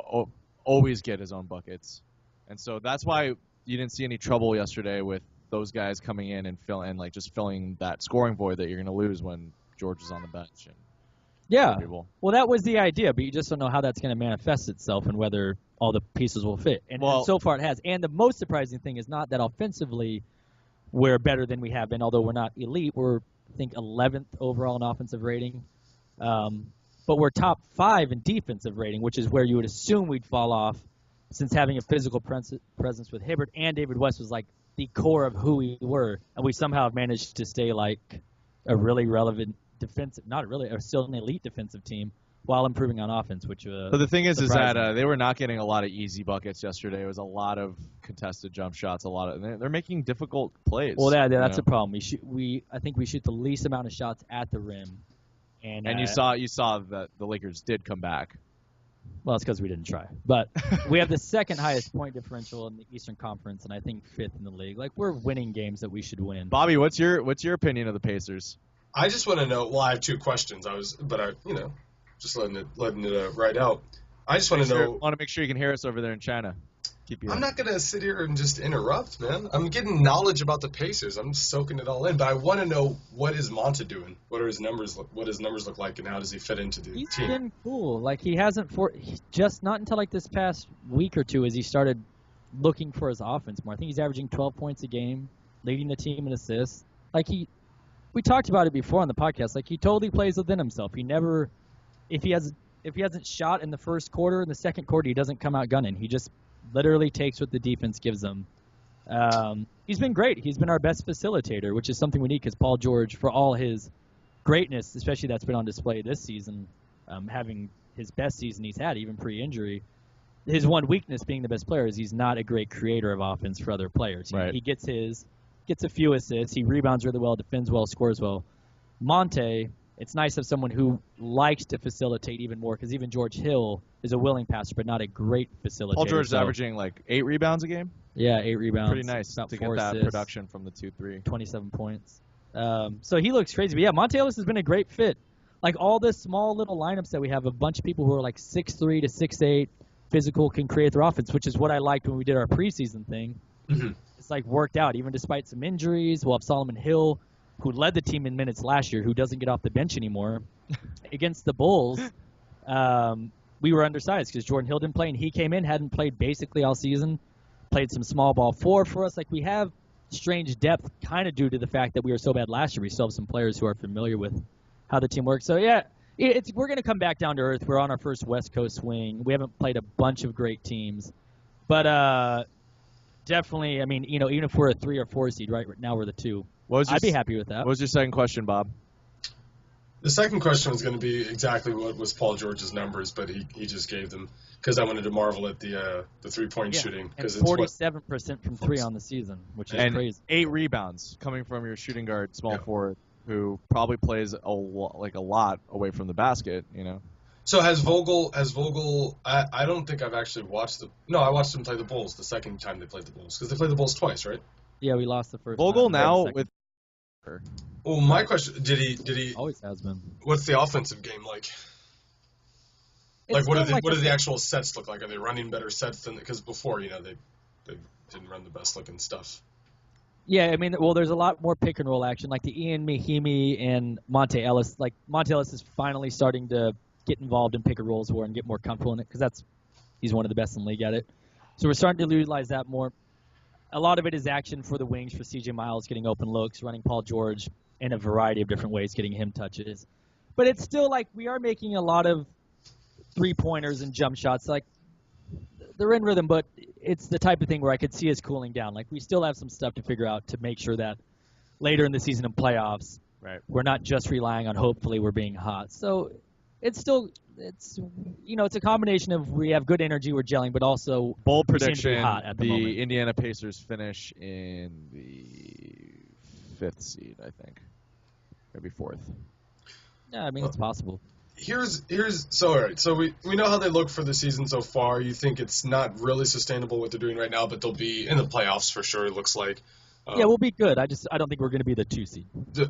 always get his own buckets. And so that's why you didn't see any trouble yesterday with those guys coming in and filling that scoring void that you're going to lose when George is on the bench. And yeah. Well, that was the idea, but you just don't know how that's going to manifest itself and whether all the pieces will fit. And so far it has. And the most surprising thing is not that offensively we're better than we have been, although we're not elite. We're, I think, 11th overall in offensive rating. But we're top 5 in defensive rating, which is where you would assume we'd fall off, since having a physical presence with Hibbert and David West was like the core of who we were. And we somehow have managed to stay like a really relevant defensive, still an elite defensive team while improving on offense, which but the thing is that they were not getting a lot of easy buckets yesterday. It was a lot of contested jump shots, they're making difficult plays. Well, that's a problem. I think we shoot the least amount of shots at the rim, and you saw that the Lakers did come back. Well, it's because we didn't try. But we have the second highest point differential in the Eastern Conference, and I think 5th in the league. Like, we're winning games that we should win. Bobby, what's your opinion of the Pacers? I just want to know. Well, I have 2 questions. Just letting it right out. I just want to know. Want to make sure you can hear us over there in China. I'm not gonna sit here and just interrupt, man. I'm getting knowledge about the Pacers. I'm soaking it all in, but I want to know, what is Monta doing? What are his numbers? What his numbers look like, and how does he fit into the team? He's been cool. Like, he hasn't just not until like this past week or two as he started looking for his offense more. I think he's averaging 12 points a game, leading the team in assists. Like, we talked about it before on the podcast. Like, he totally plays within himself. He never, if he hasn't shot in the first quarter, in the second quarter, he doesn't come out gunning. He just literally takes what the defense gives him. He's been great. He's been our best facilitator, which is something we need, because Paul George, for all his greatness, especially that's been on display this season, having his best season he's had, even pre-injury, his one weakness being the best player is he's not a great creator of offense for other players. Right. He gets a few assists. He rebounds really well, defends well, scores well. Monte, it's nice to have someone who likes to facilitate even more, because even George Hill is a willing passer, but not a great facilitator. Paul George is averaging like 8 rebounds a game? Yeah, 8 rebounds. Pretty nice to get that assists, production from the 2-3. 27 points. So he looks crazy. But yeah, Monte Ellis has been a great fit. Like, all the small little lineups that we have, a bunch of people who are like 6'3" to 6'8", physical, can create their offense, which is what I liked when we did our preseason thing. Mm-hmm. It's like worked out, even despite some injuries. We'll have Solomon Hill, who led the team in minutes last year, who doesn't get off the bench anymore. Against the Bulls, we were undersized because Jordan Hill didn't play, and he came in, hadn't played basically all season, played some small ball 4 for us. Like, we have strange depth kind of due to the fact that we were so bad last year. We still have some players who are familiar with how the team works. So, yeah, we're going to come back down to earth. We're on our first West Coast swing. We haven't played a bunch of great teams. But definitely, I mean, even if we're a 3 or 4 seed, right now we're the 2. I'd be happy with that. What was your second question, Bob? The second question was going to be exactly what was Paul George's numbers, but he just gave them, because I wanted to marvel at the 3-point shooting. And 47% from 3 on the season, which is crazy. 8 rebounds coming from your shooting guard, small forward, who probably plays a lot away from the basket. So has Vogel? I don't think I've actually watched I watched him play the Bulls the second time they played the Bulls, because they played the Bulls twice, right? Yeah, we lost the first. Vogel time. now with Well, my question, did he Always has been. What's the offensive game like? Like, what do the actual sets look like? Are they running better sets than, because before, they didn't run the best looking stuff. Yeah, I mean, well, there's a lot more pick and roll action, like the Ian Mahimi and Monte Ellis. Like Monte Ellis is finally starting to get involved in pick and rolls more and get more comfortable in it because he's one of the best in the league at it. So we're starting to utilize that more. A lot of it is action for the wings, for C.J. Miles getting open looks, running Paul George in a variety of different ways, getting him touches. But it's still like we are making a lot of three-pointers and jump shots. Like they're in rhythm, but it's the type of thing where I could see us cooling down. Like we still have some stuff to figure out to make sure that later in the season and playoffs, right, we're not just relying on hopefully we're being hot. So it's a combination of we have good energy, we're gelling, but also bold we prediction. seem to be hot at the moment. The Indiana Pacers finish in the 5th seed, I think, maybe 4th. Yeah, I mean it's possible. So all right. So we know how they look for the season so far. You think it's not really sustainable what they're doing right now, but they'll be in the playoffs for sure. It looks like. Yeah, we'll be good. I don't think we're going to be the 2 seed.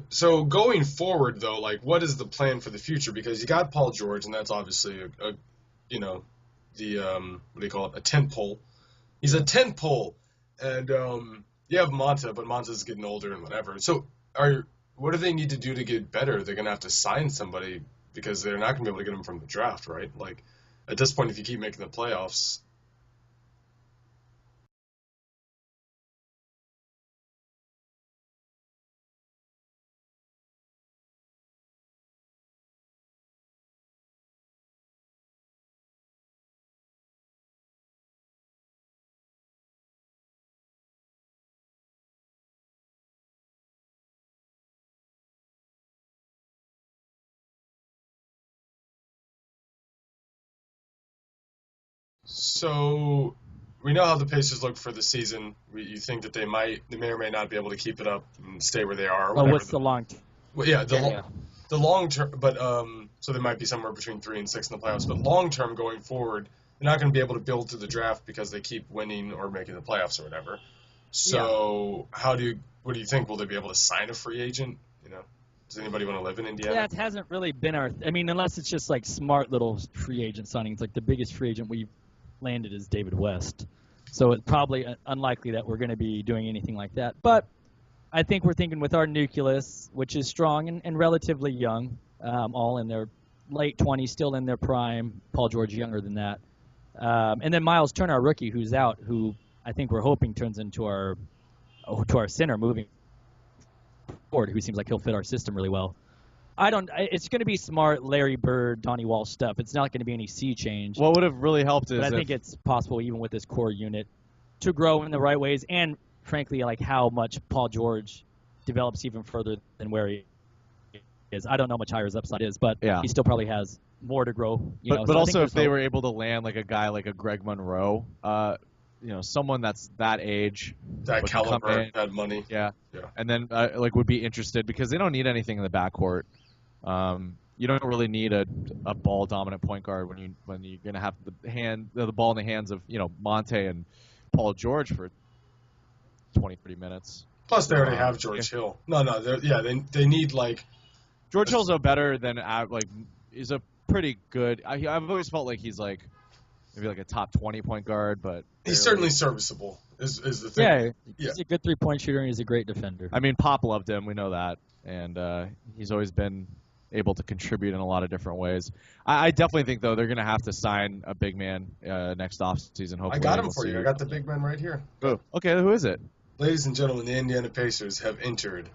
So going forward, though, like, what is the plan for the future? Because you got Paul George, and that's obviously what do they call it? A tent pole. He's a tent pole, and you have Monta, but Monta's getting older and whatever. So what do they need to do to get better? They're going to have to sign somebody because they're not going to be able to get him from the draft, right? Like, at this point, if you keep making the playoffs. So we know how the Pacers look for the season. You think that they may or may not be able to keep it up and stay where they are. Or well, what's the long term? Well, yeah, the long term, but so they might be somewhere between 3 and 6 in the playoffs. But long term, going forward, they're not going to be able to build through the draft because they keep winning or making the playoffs or whatever. So what do you think? Will they be able to sign a free agent? Does anybody want to live in Indiana? Yeah, it hasn't really been unless it's just like smart little free agent signings. Like the biggest free agent we've landed is David West. So it's probably unlikely that we're going to be doing anything like that. But I think we're thinking with our nucleus, which is strong and relatively young, all in their late 20s, still in their prime. Paul George younger than that. And then Miles Turner, our rookie, who's out, who I think we're hoping turns into our center moving forward, who seems like he'll fit our system really well. It's going to be smart Larry Bird, Donnie Walsh stuff. It's not going to be any sea change. What would have really helped is I think it's possible, even with this core unit, to grow in the right ways, and frankly, like how much Paul George develops even further than where he is. I don't know how much higher his upside is, but he still probably has more to grow. But also, if they were able to land like a guy like a Greg Monroe, someone that's that age, that caliber, that money, and then would be interested because they don't need anything in the backcourt. You don't really need a ball dominant point guard when you're gonna have the ball in the hands of Monte and Paul George for 20-30 minutes. Plus, they already have George Hill. They need like George Hill's better than is a pretty good. I've always felt like he's like maybe like a top 20 point guard, but he's certainly serviceable. Is the thing? Yeah, he's a good 3-point shooter and he's a great defender. I mean, Pop loved him. We know that, and he's always been able to contribute in a lot of different ways. I definitely think though they're going to have to sign a big man next offseason. Hopefully, I got him for you. I got the big man right here. Oh, okay. Who is it? Ladies and gentlemen, the Indiana Pacers have entered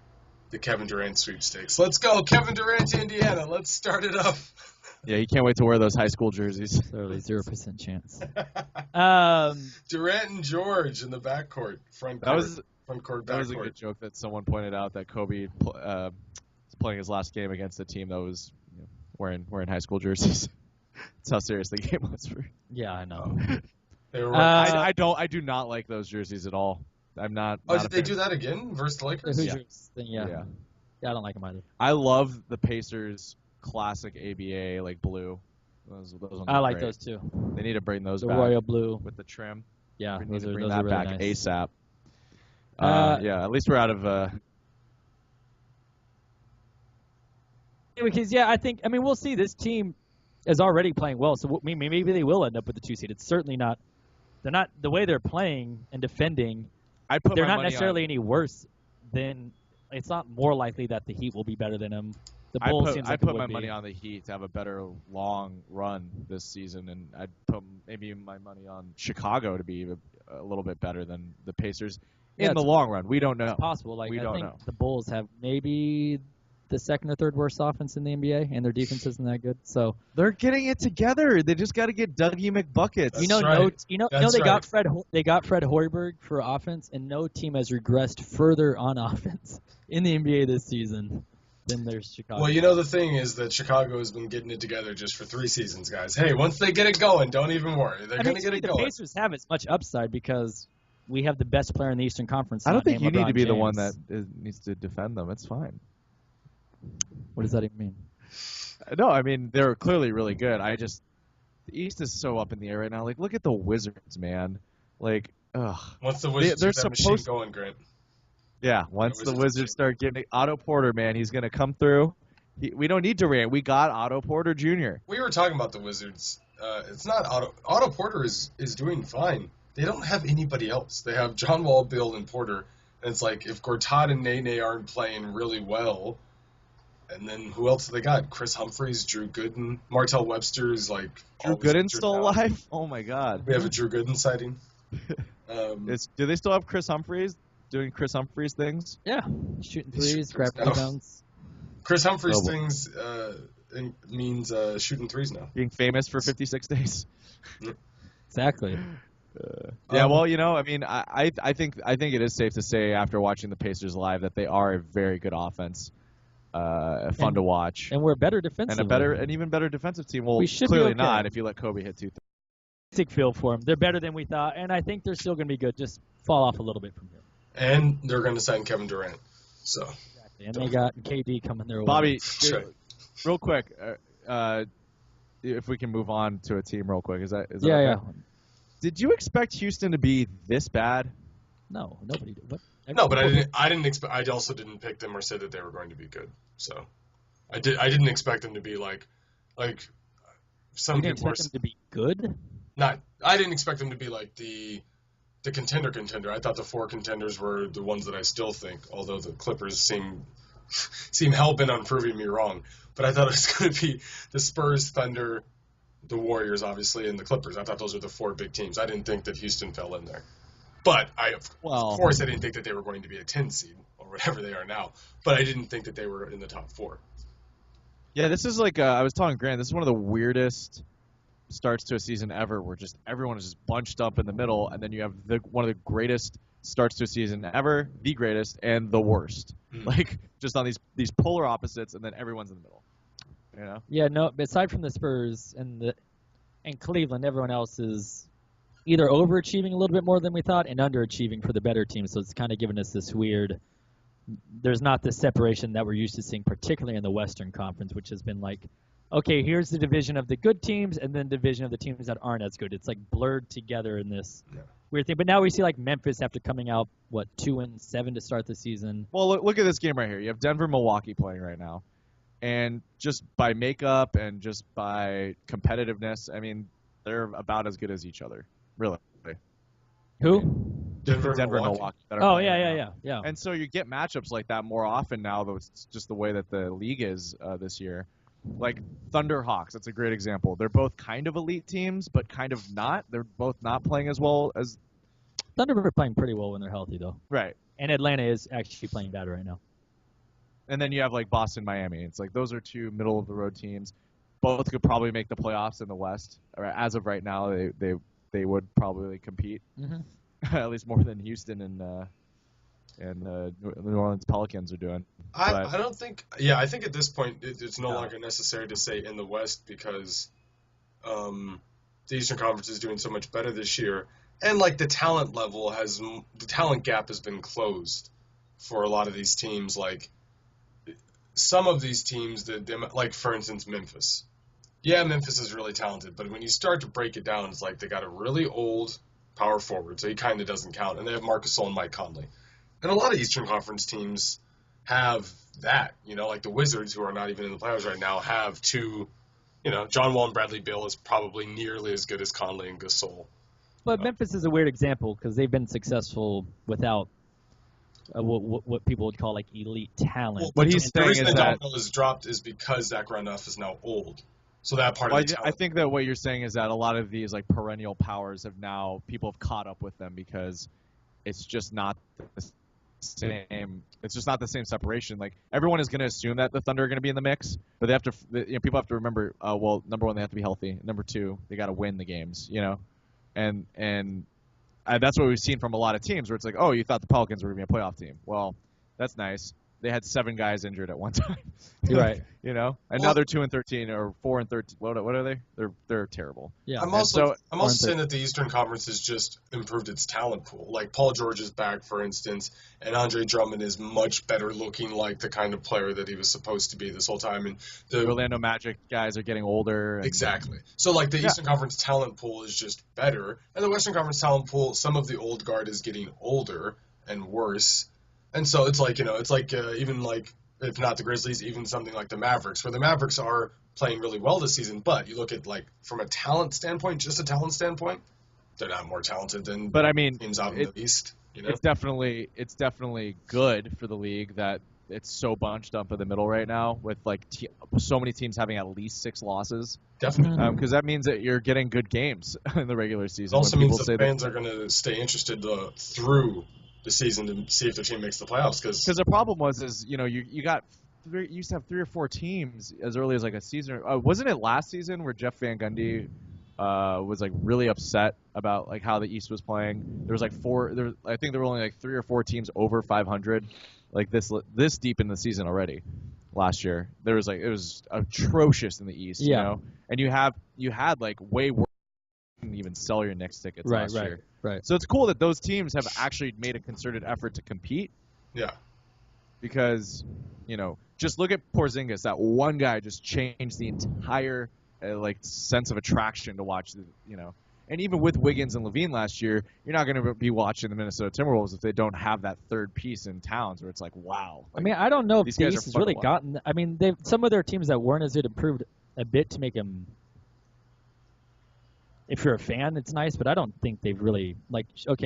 the Kevin Durant sweepstakes. Let's go, Kevin Durant to Indiana. Let's start it up. Yeah, you can't wait to wear those high school jerseys. Totally 0% chance. Durant and George in the backcourt, front court, backcourt. That was a good joke that someone pointed out that Kobe is playing his last game against a team that was wearing high school jerseys. That's how serious the game was for. Yeah, I know. I do not like those jerseys at all. I'm not. Oh, did they do that again versus the Lakers? Yeah, I don't like them either. I love the Pacers classic ABA blue. Those I like great. those too. They need to bring those the back. Royal blue with the trim. Yeah, we need to bring those that are really back nice. ASAP. At least we're out of. Because I mean, we'll see. This team is already playing well, so maybe they will end up with the 2 seed. It's certainly not. They're not the way they're playing and defending. They're not necessarily any worse than. It's not more likely that the Heat will be better than them. The Bulls seems like I put my money on the Heat to have a better long run this season, and I'd put maybe my money on Chicago to be a little bit better than the Pacers in the long run. We don't know. It's possible. Like, we don't know. The Bulls have maybe the second or third worst offense in the NBA, and their defense isn't that good. So they're getting it together. They just got to get Dougie McBuckets. They got Fred Hoiberg for offense, and no team has regressed further on offense in the NBA this season than their Chicago. Well, the thing is that Chicago has been getting it together just for 3 seasons, guys. Hey, once they get it going, don't even worry. They're going to get it going. The Pacers have as much upside because we have the best player in the Eastern Conference. I don't think you need to be James. the one that needs to defend them. It's fine. What does that even mean? No, I mean, they're clearly really good. The East is so up in the air right now. Like, look at the Wizards, man. Like, ugh. Once the Wizards get that machine going, Grant. Yeah, once the Wizards start getting it. Otto Porter, man, he's going to come through. We don't need Durant. We got Otto Porter Jr. We were talking about the Wizards. It's not Otto Porter is doing fine. They don't have anybody else. They have John Wall, Bill, and Porter. And it's like, if Gortat and Nene aren't playing really well, and then who else have they got? Chris Humphries, Drew Gooden, Martell Webster is like Drew Gooden still alive? Oh my God! We have a Drew Gooden sighting. Do they still have Chris Humphries doing Chris Humphries things? Yeah, shooting threes, grabbing rebounds. Chris Humphries things means shooting threes now. Being famous for 56 days. Exactly. Well, I mean, I think it is safe to say after watching the Pacers live that they are a very good offense. Fun to watch, and we're a better defensive, and even better defensive team. Well, we should clearly be okay. not if you let Kobe hit 2 3. Basic feel for them. They're better than we thought, and I think they're still going to be good. Just fall off a little bit from here. And they're going to sign Kevin Durant. So. Exactly. And they got KD coming their way. Bobby, real quick, if we can move on to a team real quick, is that okay? Yeah. Did you expect Houston to be this bad? No, nobody did. What? No, but I didn't expect. I also didn't pick them or say that they were going to be good. So, I didn't expect them to be like some people were. Them to be good? I didn't expect them to be like the contender. I thought the 4 contenders were the ones that I still think. Although the Clippers seem hell-bent on proving me wrong, but I thought it was going to be the Spurs, Thunder, the Warriors, obviously, and the Clippers. I thought those were the 4 big teams. I didn't think that Houston fell in there. But of course, I didn't think that they were going to be a 10 seed or whatever they are now. But I didn't think that they were in the top 4. Yeah, this is like I was telling Grant. This is one of the weirdest starts to a season ever, where just everyone is just bunched up in the middle, and then you have one of the greatest starts to a season ever, the greatest, and the worst. Like just on these polar opposites, and then everyone's in the middle. You know? Yeah. No. Aside from the Spurs and Cleveland, everyone else is either overachieving a little bit more than we thought and underachieving for the better teams. So it's kind of given us this weird – there's not this separation that we're used to seeing, particularly in the Western Conference, which has been like, okay, here's the division of the good teams and then division of the teams that aren't as good. It's like blurred together in this weird thing. But now we see like Memphis after coming out, 2-7 to start the season. Well, look at this game right here. You have Denver-Milwaukee playing right now. And just by makeup and just by competitiveness, I mean, they're about as good as each other. Really? Who? Denver and Milwaukee. Oh, yeah. And so you get matchups like that more often now, though it's just the way that the league is this year. Like Thunder Hawks, that's a great example. They're both kind of elite teams, but kind of not. They're both not playing as well as... Thunder are playing pretty well when they're healthy, though. Right. And Atlanta is actually playing bad right now. And then you have like Boston, Miami. It's like those are 2 middle-of-the-road teams. Both could probably make the playoffs in the West. Or as of right now, they would probably compete, at least more than Houston and the New Orleans Pelicans are doing. I don't think. Yeah, I think at this point it's no longer necessary to say in the West because the Eastern Conference is doing so much better this year, and like the talent gap has been closed for a lot of these teams. Like some of these teams, like for instance Memphis. Yeah, Memphis is really talented, but when you start to break it down, it's like they got a really old power forward, so he kind of doesn't count, and they have Marc Gasol and Mike Conley. And a lot of Eastern Conference teams have that. Like the Wizards, who are not even in the playoffs right now, have two. John Wall and Bradley Beal is probably nearly as good as Conley and Gasol. But Memphis is a weird example because they've been successful without what people would call like elite talent. Well, what he's saying is that is dropped is because Zach Randolph is now old. So that part of the talent. I think that what you're saying is that a lot of these like perennial powers people have caught up with them because it's just not the same. It's just not the same separation. Like everyone is going to assume that the Thunder are going to be in the mix, but they have to. People have to remember. Well, number one, they have to be healthy. Number two, they got to win the games. And that's what we've seen from a lot of teams where it's like, oh, you thought the Pelicans were going to be a playoff team. Well, that's nice. They had 7 guys injured at one time. You're right. And now they're 2-13 or 4-13. What are they? They're terrible. Yeah. I'm also saying that the Eastern Conference has just improved its talent pool. Like Paul George is back, for instance, and Andre Drummond is much better looking like the kind of player that he was supposed to be this whole time. And the Orlando Magic guys are getting older. Exactly. So like the Eastern Conference talent pool is just better, and the Western Conference talent pool, some of the old guard is getting older and worse. And so it's like, even like, if not the Grizzlies, even something like the Mavericks, where the Mavericks are playing really well this season. But you look at, like, from a talent standpoint, just a talent standpoint, they're not more talented than teams out in the East. It's definitely good for the league that it's so bunched up in the middle right now with, like, so many teams having at least 6 losses. Definitely. Because that means that you're getting good games in the regular season. It also means the fans are going to stay interested through the season to see if their team makes the playoffs. Because the problem you used to have 3 or 4 teams as early as like a season. Wasn't it last season where Jeff Van Gundy was like really upset about like how the East was playing? There was like 4. I think there were only like 3 or 4 teams over 500, like this deep in the season already. Last year, it was atrocious in the East. And you had like way worse. Didn't even sell your Knicks tickets last year. Right. So it's cool that those teams have actually made a concerted effort to compete. Yeah. Because, just look at Porzingis. That one guy just changed the entire sense of attraction to watch. And even with Wiggins and Levine last year, you're not going to be watching the Minnesota Timberwolves if they don't have that third piece in Towns, where it's like, wow. I mean, I don't know if the East has really gotten. I mean, some of their teams that weren't as good improved a bit to make them. If you're a fan, it's nice, but I don't think they've really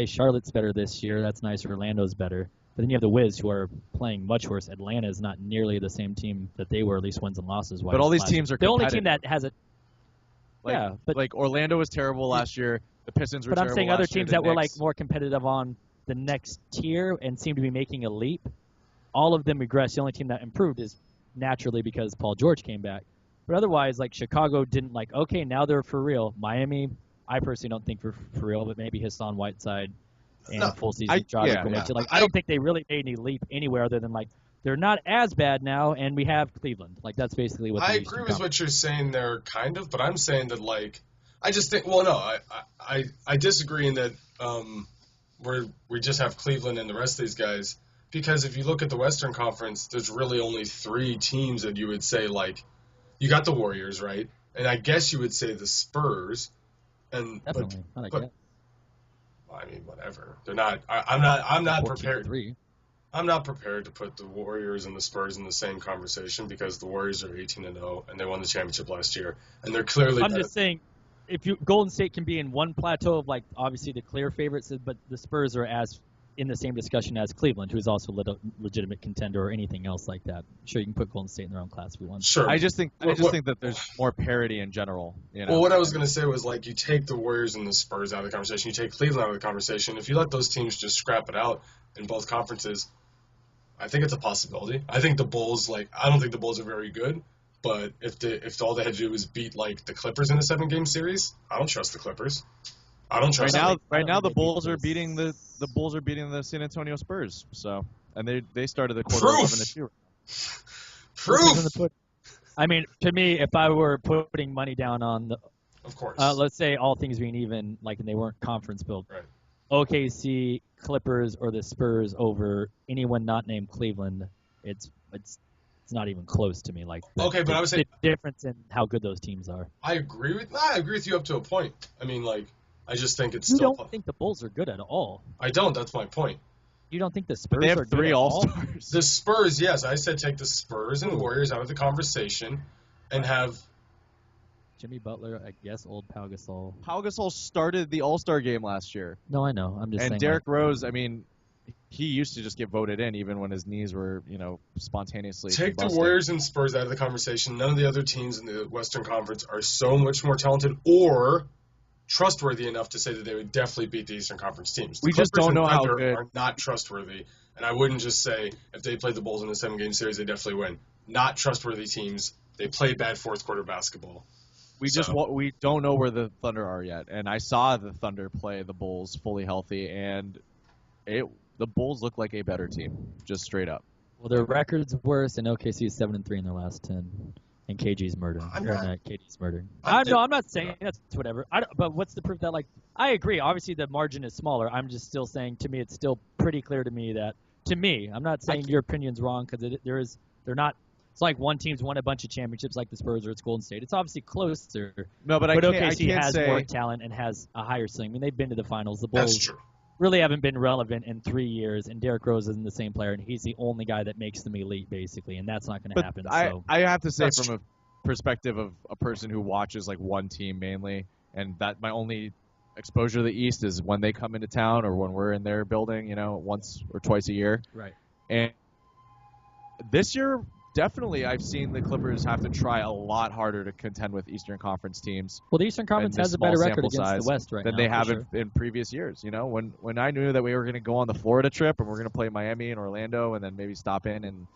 Charlotte's better this year. That's nice. Orlando's better. But then you have the Wiz, who are playing much worse. Atlanta is not nearly the same team that they were, at least wins and losses. But all these teams are the only team that has it. But Orlando was terrible last year. The Pistons were terrible last year. But I'm saying other teams that were like more competitive on the next tier and seem to be making a leap, all of them regressed. The only team that improved is naturally because Paul George came back. But otherwise, like Chicago didn't okay, now they're for real. Miami, I personally don't think for real, but maybe Hassan Whiteside and a full season Josh. I don't think they really made any leap anywhere other than they're not as bad now, and we have Cleveland. That's basically what. I agree with what you're saying there, kind of, but I'm saying that I just think. Well, no, I disagree in that we just have Cleveland and the rest of these guys, because if you look at the Western Conference, there's really only 3 teams that you would say you got the Warriors, right? And I guess you would say the Spurs. And definitely. I mean, whatever. They're not. I'm not prepared. 3. I'm not prepared to put the Warriors and the Spurs in the same conversation because the Warriors are 18-0 and they won the championship last year, and they're clearly. I'm just saying, if Golden State can be in one plateau of obviously the clear favorites, but the Spurs are as in the same discussion as Cleveland, who is also a legitimate contender or anything else like that. Sure, you can put Golden State in their own class if you want. Sure. I just think that there's more parity in general. Well, what I was going to say was you take the Warriors and the Spurs out of the conversation, you take Cleveland out of the conversation. If you let those teams just scrap it out in both conferences, I think it's a possibility. I think the Bulls, I don't think the Bulls are very good, but if all they had to do was beat the Clippers in a 7-game series, I don't trust the Clippers. I don't trust them. Right now the Bulls are beating the San Antonio Spurs. So, and they started the quarter 11-2. Proof. I mean, to me, if I were putting money down on of course, let's say all things being even, and they weren't conference built, right. OKC, Clippers, or the Spurs over anyone not named Cleveland, it's not even close to me. Okay, but I would say the difference in how good those teams are. I agree with you up to a point. I mean, I just think it's You still. don't think the Bulls are good at all? I don't. That's my point. You don't think the Spurs They have are 3 All-Stars. The Spurs, yes. I said take the Spurs and Warriors out of the conversation and have Jimmy Butler, I guess, old Pau Gasol. Pau Gasol started the All-Star game last year. No, I know. I'm just saying. And Derrick Rose, I mean, he used to just get voted in even when his knees were, spontaneously Take combusted. the Warriors and Spurs out of the conversation. None of the other teams in the Western Conference are so much more talented or trustworthy enough to say that they would definitely beat the Eastern Conference teams. We just don't know how good. Are not trustworthy, and I wouldn't just say if they played the Bulls in a 7-game series, they definitely win. Not trustworthy teams. They play bad fourth-quarter basketball. We don't know where the Thunder are yet, and I saw the Thunder play the Bulls fully healthy, and the Bulls look like a better team, just straight up. Well, their record's worse, and OKC is 7-3 in their last 10, and KG's murdering. KD's murdering. I'm not saying that's whatever. But what's the proof that I agree. Obviously, the margin is smaller. I'm just still saying to me, it's still pretty clear to me that I'm not saying your opinion's wrong because they're not. It's like one team's won a bunch of championships like the Spurs or it's Golden State. It's obviously closer. No, but OKC has say more talent and has a higher ceiling. I mean, they've been to the finals. The Bulls That's true. really haven't been relevant in 3 years, and Derrick Rose isn't the same player, and he's the only guy that makes them elite, basically, and that's not going to happen. I have to say from a perspective of a person who watches one team mainly, and that my only exposure to the East is when they come into town or when we're in their building, once or twice a year. Right. And this year, definitely, I've seen the Clippers have to try a lot harder to contend with Eastern Conference teams. Well, the Eastern Conference has a better record against the West right now than they have in previous years. When I knew that we were going to go on the Florida trip and we're going to play Miami and Orlando and then maybe stop in and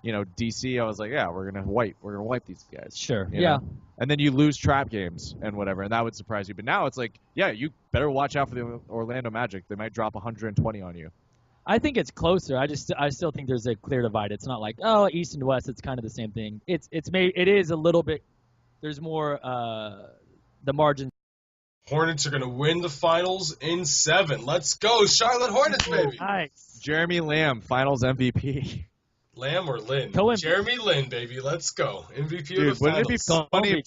DC, I was like, yeah, we're going to wipe these guys. Sure. Yeah. And then you lose trap games and whatever, and that would surprise you. But now it's like, yeah, you better watch out for the Orlando Magic. They might drop 120 on you. I think it's closer. I still think there's a clear divide. It's not like East and West. It's kind of the same thing. It is a little bit. There's more the margin. Hornets are going to win the finals in 7. Let's go, Charlotte Hornets, baby. Nice. Jeremy Lamb, Finals MVP. Lamb or Lin? Jeremy Lin, baby. Let's go. MVP of the finals. Wouldn't it be funny if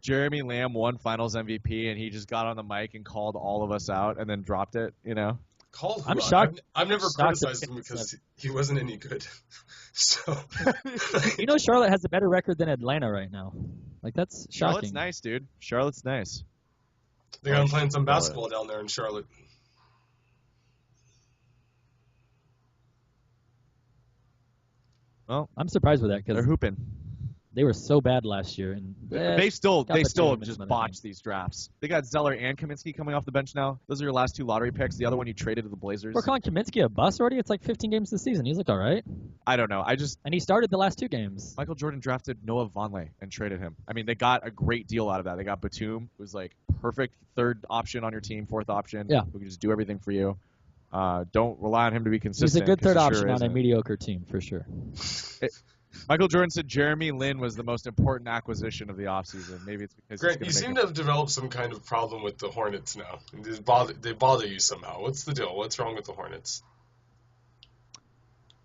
Jeremy Lamb won Finals MVP and he just got on the mic and called all of us out and then dropped it? I'm shocked. I've never criticized him because he wasn't any good. So Charlotte has a better record than Atlanta right now. That's shocking. Charlotte's nice, dude. Charlotte's nice. They're gonna play some basketball down there in Charlotte. Well, I'm surprised with that because they're hooping. They were so bad last year, and they still just botched these drafts. They got Zeller and Kaminsky coming off the bench now. Those are your last 2 lottery picks. The other one you traded to the Blazers. We're calling Kaminsky a bust already. It's 15 games this season. He's all right. I don't know. And he started the last 2 games. Michael Jordan drafted Noah Vonleh and traded him. I mean, they got a great deal out of that. They got Batum, who's perfect 3rd option on your team, 4th option. Yeah, who can just do everything for you. Don't rely on him to be consistent. He's a good 3rd option on a mediocre team for sure. Michael Jordan said Jeremy Lin was the most important acquisition of the offseason. Maybe it's because Grant, you seem to have developed some kind of problem with the Hornets now. They bother you somehow. What's the deal? What's wrong with the Hornets?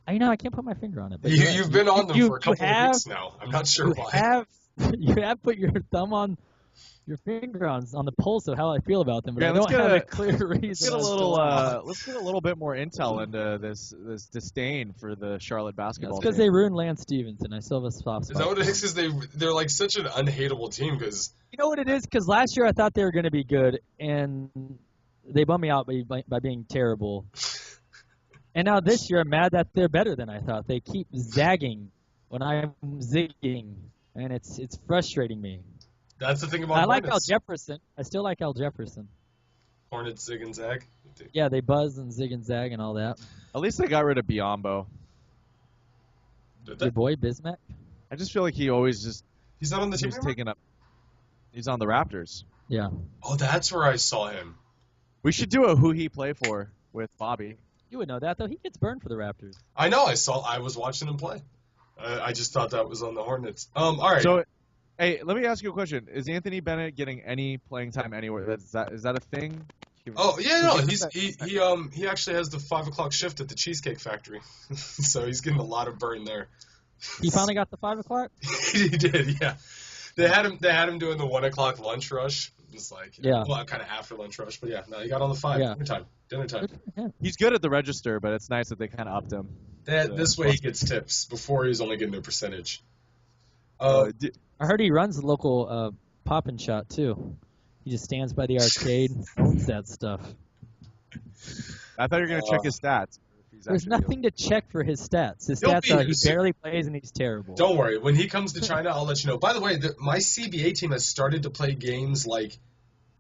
I can't put my finger on it. But you've been on them for a couple of weeks now. I'm not sure why. You have put your thumb on your finger on the pulse of how I feel about them, but yeah, I don't have a clear reason. Let's get a little bit more intel into this disdain for the Charlotte basketball team. Because they ruined Lance Stevenson. I still have a soft spot. Is that what it is? Because they're such an unhateable team. Because you know what it is? Because last year I thought they were going to be good, and they bummed me out by being terrible. And now this year I'm mad that they're better than I thought. They keep zagging when I'm zigging, and it's frustrating me. That's the thing about I like Hornets. Al Jefferson. I still like Al Jefferson. Hornets zig and zag? Yeah, they buzz and zig and zag and all that. At least they got rid of Biyombo. Your boy Bismack? I just feel like he always just... He's not on the team anymore? He's on the Raptors. Yeah. Oh, that's where I saw him. We should do a who he play for with Bobby. You would know that, though. He gets burned for the Raptors. I know. I was watching him play. I just thought that was on the Hornets. All right. So... Hey, let me ask you a question. Is Anthony Bennett getting any playing time anywhere? Is that a thing? Oh yeah, no. He actually has the 5:00 shift at the Cheesecake Factory, so he's getting a lot of burn there. He finally got the 5 o'clock? He did, yeah. They had him doing the 1 o'clock lunch rush. It's like well, kind of after lunch rush, but no, he got on the 5 dinner time. He's good at the register, but it's nice that they kind of upped him. This way he gets tips. Before he was only getting a percentage. I heard he runs the local Pop and Shot too. He just stands by the arcade, owns that stuff. I thought you were gonna check his stats. There's nothing to check for his stats. His stats are he barely plays and he's terrible. Don't worry. When he comes to China, I'll let you know. By the way, my CBA team has started to play games like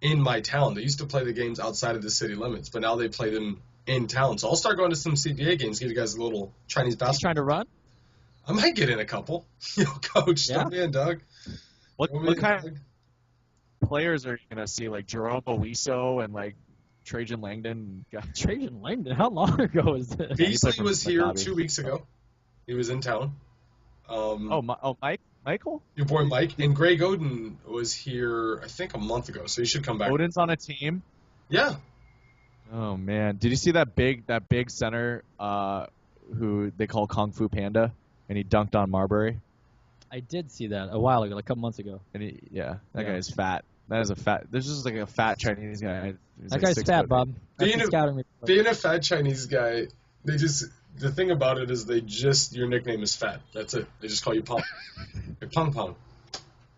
in my town. They used to play the games outside of the city limits, but now they play them in town. So I'll start going to some CBA games, give you guys a little Chinese basketball. He's trying to run? I might get in a couple. Coach, throw me in, Doug. What kind of players are you going to see? Like Jerome Owiso and like Trajan Langdon? Trajan Langdon? How long ago was this? Beasley was here 2 weeks ago. He was in town. Michael? Your boy Mike. And Greg Oden was here, I think, a month ago, so he should come back. Oden's on a team? Yeah. Oh, man. Did you see that big center who they call Kung Fu Panda? And he dunked on Marbury? I did see that a while ago, like a couple months ago. And that guy is fat. That is a fat. This is like a fat Chinese guy. That guy's fat, Bob. Being a fat Chinese guy, the thing about it is your nickname is fat. That's it. They just call you Pong. Like Pong Pong.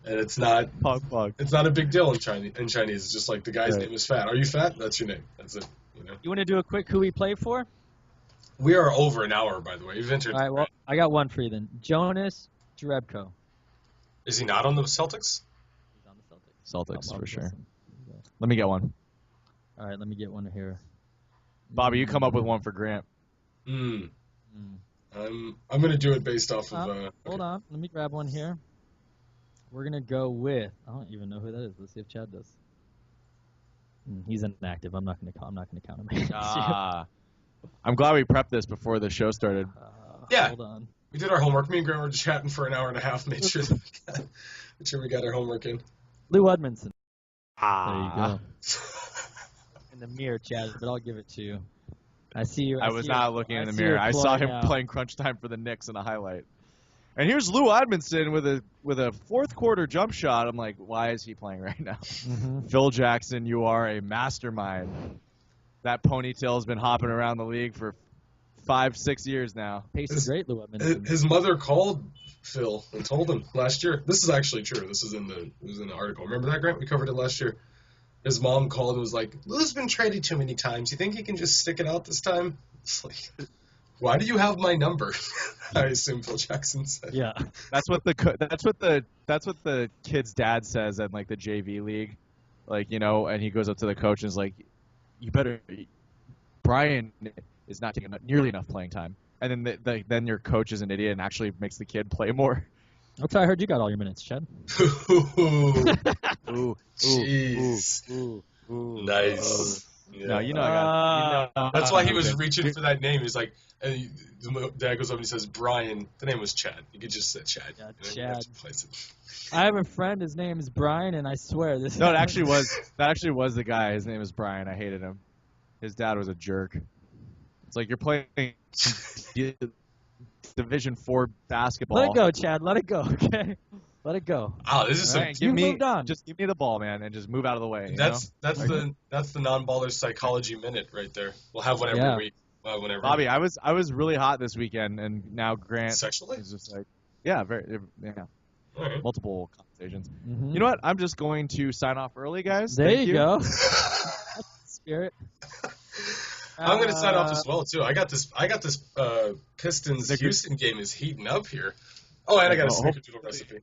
And it's not Pong Pong. It's not a big deal in Chinese. It's just like the guy's name is fat. Are you fat? That's your name. That's it. You want to do a quick who we play for? We are over an hour, by the way. You've entered. All right, well, I got one for you then. Jonas Jerebko. Is he not on the Celtics? He's on the Celtics for sure. Let me get one. All right, let me get one here. Bobby, you come up with one for Grant. I'm going to do it based off of... Hold on. Let me grab one here. We're going to go with... I don't even know who that is. Let's see if Chad does. He's inactive. I'm not going to count him. I'm glad we prepped this before the show started. Hold on. We did our homework. Me and Grant were chatting for an hour and a half. Made sure we got our homework in. Lou Edmondson. There you go. In the mirror, Chad, but I'll give it to you. I see you. I was not looking in the mirror. I saw him playing crunch time for the Knicks in a highlight. And here's Lou Edmondson with a fourth quarter jump shot. I'm like, why is he playing right now? Phil Jackson, you are a mastermind. That ponytail's been hopping around the league for 5-6 years now. Pace is great, Lou Edmondson. His mother called Phil and told him last year. This is actually true. This is it was in the article. Remember that, Grant? We covered it last year. His mom called and was like, Lou's been traded too many times. You think he can just stick it out this time? It's like, why do you have my number? I assume Phil Jackson said. Yeah. That's what the kid's dad says in like the JV league. Like, and he goes up to the coach and is like, Bryant is not taking nearly enough playing time. And then your coach is an idiot and actually makes the kid play more. Okay, I heard you got all your minutes, Chad. Jeez. Nice. No, I got. That's why he was reaching for that name. He's like, and the dad goes up and he says, Brian. The name was Chad. You could just say Chad. Yeah, Chad. I have a friend. His name is Brian, and I swear this. No, it actually was. That actually was the guy. His name is Brian. I hated him. His dad was a jerk. It's like you're playing Division 4 basketball. Let it go, Chad. Let it go. Okay. Let it go. Oh, this is moved on. Just give me the ball, man, and just move out of the way. That's the non-baller psychology minute right there. We'll have one every week. Whenever. Bobby, I was really hot this weekend, and now Grant sexually is just like, yeah, right. Multiple conversations. Mm-hmm. You know what? I'm just going to sign off early, guys. There Thank you go. Spirit. I'm going to sign off as well too. I got this Pistons Houston game is heating up here. Oh, and I got a snickerdoodle recipe.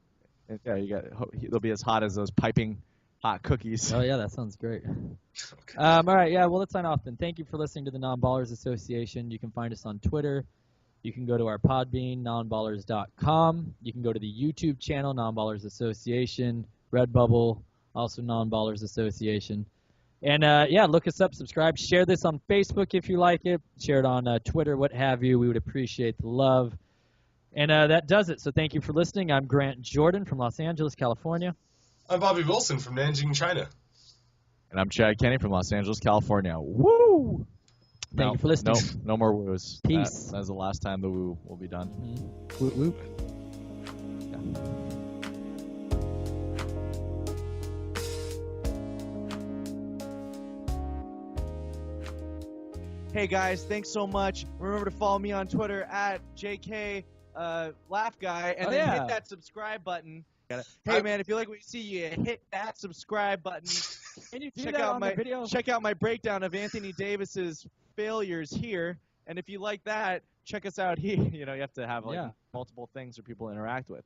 Yeah, they'll be as hot as those piping hot cookies. Oh yeah, that sounds great. Okay. All right, yeah. Well, let's sign off then. Thank you for listening to the Non-Ballers Association. You can find us on Twitter. You can go to our Podbean, nonballers.com. You can go to the YouTube channel, Non-Ballers Association, Redbubble, also Non-Ballers Association. And, look us up, subscribe, share this on Facebook if you like it, share it on Twitter, what have you. We would appreciate the love. And that does it. So thank you for listening. I'm Grant Jordan from Los Angeles, California. I'm Bobby Wilson from Nanjing, China. And I'm Chad Kenny from Los Angeles, California. Woo! Thank you for listening. No more woos. Peace. That is the last time the woo will be done. Mm-hmm. Woo woo. Yeah. Hey guys, thanks so much. Remember to follow me on Twitter at JK Laugh Guy, and then hit that subscribe button. Hey man, if you like what you see, you hit that subscribe button. Can you check out my video? Check out my breakdown of Anthony Davis's failures here, and if you like that, check us out here. You know, you have to have multiple things for people to interact with.